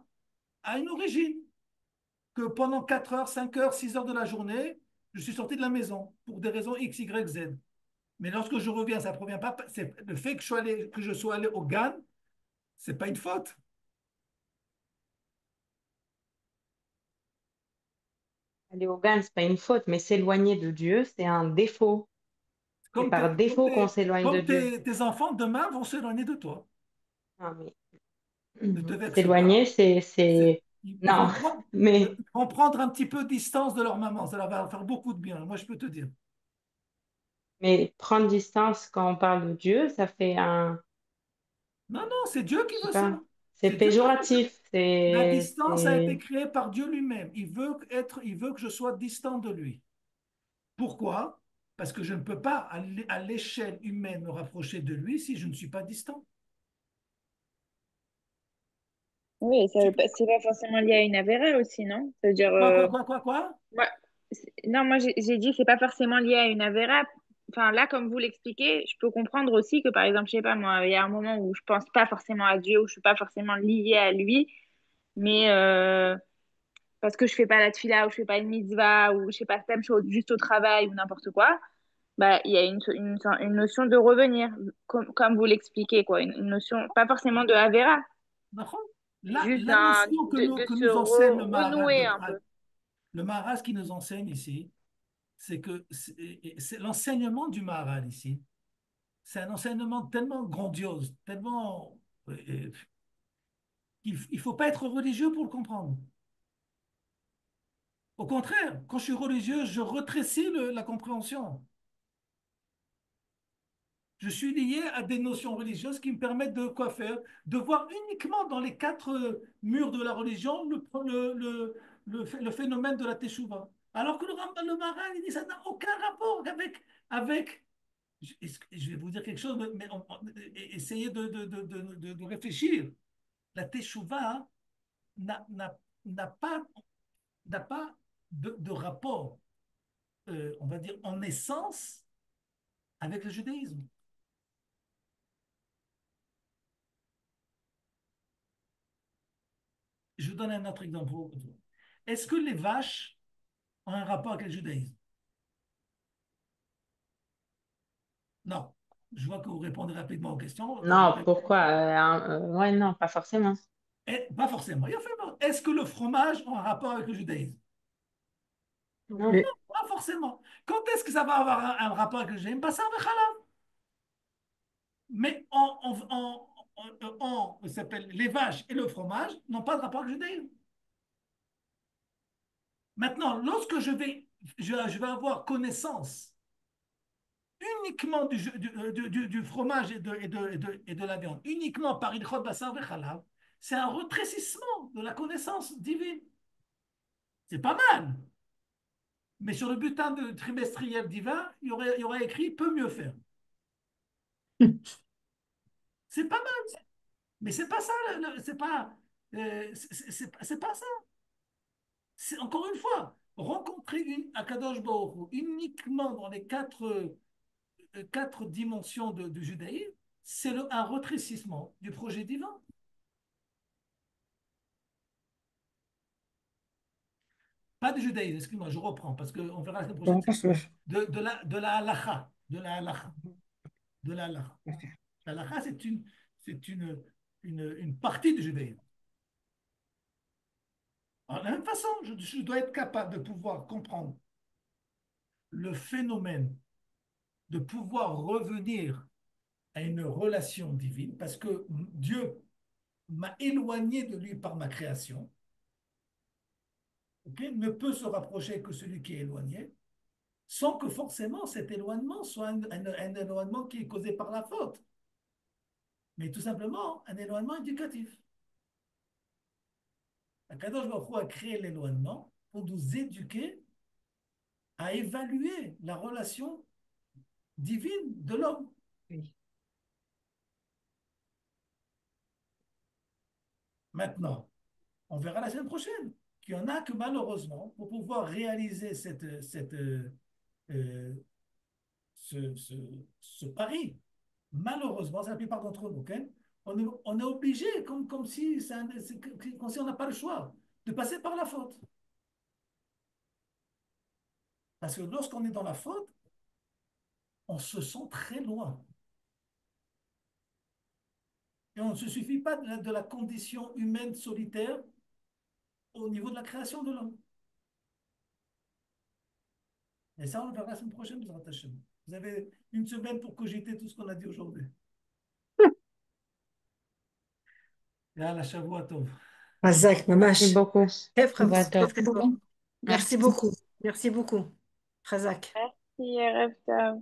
à une origine. Que pendant 4 heures, 5 heures, 6 heures de la journée, je suis sorti de la maison pour des raisons X, Y, Z. Mais lorsque je reviens, ça ne provient pas. C'est le fait que je sois allé au GAN, ce n'est pas une faute. aller au GAN, c'est pas une faute, mais s'éloigner de Dieu, c'est un défaut. C'est Comme, par défaut qu'on s'éloigne de Dieu. tes enfants, demain, vont s'éloigner de toi. Non, mais Ne te vexe s'éloigner, pas. Ils Non, mais vont prendre un petit peu de distance de leur maman. Ça leur va faire beaucoup de bien. Moi, je peux te dire. Mais prendre distance quand on parle de Dieu, ça fait Non, non, c'est Dieu qui je sais veut ça. pas, c'est C'est Dieu qui veut ça. péjoratif. La distance a été créée par Dieu lui-même. Il veut que je sois distant de lui. Pourquoi? Parce que je ne peux pas, à l'échelle humaine, me rapprocher de lui si je ne suis pas distant. Oui, Tu- c'est pas forcément lié à une avéra aussi, non? C'est-à-dire, Quoi? moi, non, moi j'ai dit c'est pas forcément lié à une avéra. Enfin, là, comme vous l'expliquez, je peux comprendre aussi que, par exemple, je sais pas, moi, il y a un moment où je pense pas forcément à Dieu, où je suis pas forcément liée à lui, mais parce que je fais pas la tfila, ou je fais pas une mitzvah, ou je sais pas, stam shot, juste au travail, ou n'importe quoi, bah, il y a une notion de revenir, comme vous l'expliquez, quoi, une notion, pas forcément de avéra, D'accord. mais juste La notion de que se nous enseigne le Maharal de renouer un Prague, peu. le Maharal ce qui nous enseigne ici, c'est que c'est l'enseignement du Maharal ici. C'est un enseignement tellement grandiose, tellement qu'il ne faut pas être religieux pour le comprendre. Au contraire, quand je suis religieux, je rétrécis la compréhension. Je suis lié à des notions religieuses qui me permettent de quoi faire, de voir uniquement dans les quatre murs de la religion le phénomène de la teshuva. Alors que le Maharal, il dit ça n'a aucun rapport avec je vais vous dire quelque chose, mais essayez de réfléchir. La teshuva n'a n'a- n'a pas, n'a pas de rapport, on va dire, en essence avec le judaïsme. Je vous donne un autre exemple. Est-ce que les vaches ont un rapport avec le judaïsme? Non. Je vois que vous répondez rapidement aux questions. Non, pourquoi? Ouais, non, pas forcément. Pas forcément. Est-ce que le fromage a un rapport avec le judaïsme? Non Non. plus. Pas forcément. Quand est-ce que ça va avoir un rapport avec le judaïsme? Pas ça, mais ça s'appelle les vaches et le fromage n'ont pas de rapport avec le judaïsme. Maintenant, lorsque je vais avoir connaissance uniquement du fromage et de la viande, uniquement par ilchot basar vechalav, c'est un rétrécissement de la connaissance divine. C'est pas mal. Mais sur le bulletin de trimestriel divin, il y aurait écrit peut mieux faire. C'est pas mal, mais c'est pas ça. C'est pas, c'est pas ça. Encore une fois, rencontrer Akadosh Baruch Hu uniquement dans les quatre dimensions du judaïsme, c'est un rétrécissement du projet divin. Pas du judaïsme, excuse-moi, je reprends, parce qu'on verra la semaine prochaine. Bon, parce que- De la halakha. De la halakha. De la halakha. La halakha, c'est une partie du judaïsme. Alors, de la même façon, je dois être capable de pouvoir comprendre le phénomène, de pouvoir revenir à une relation divine, parce que Dieu m'a éloigné de lui par ma création. Ok, ne peut se rapprocher que celui qui est éloigné, sans que forcément cet éloignement soit un éloignement qui est causé par la faute, mais tout simplement un éloignement éducatif. Akadosh Baruch Hu a créé l'éloignement pour nous éduquer à évaluer la relation divine de l'homme. Oui. Maintenant, on verra la semaine prochaine qu'il y en a que malheureusement, pour pouvoir réaliser euh, ce pari, malheureusement, c'est la plupart d'entre nous, ok, on est obligé, comme si, comme si on n'a pas le choix, de passer par la faute. Parce que lorsqu'on est dans la faute, on se sent très loin. Et on ne se suffit pas de la condition humaine solitaire au niveau de la création de l'homme. Et ça, on le verra la semaine prochaine, vous rattachez. Vous avez une semaine pour cogiter tout ce qu'on a dit aujourd'hui. Yalla, Shavua Tov. Razak, Merci mamash. beaucoup. Très bravo. Bah, top. Très fort. Merci Merci. beaucoup. Merci beaucoup. Razak. Merci, Rafta.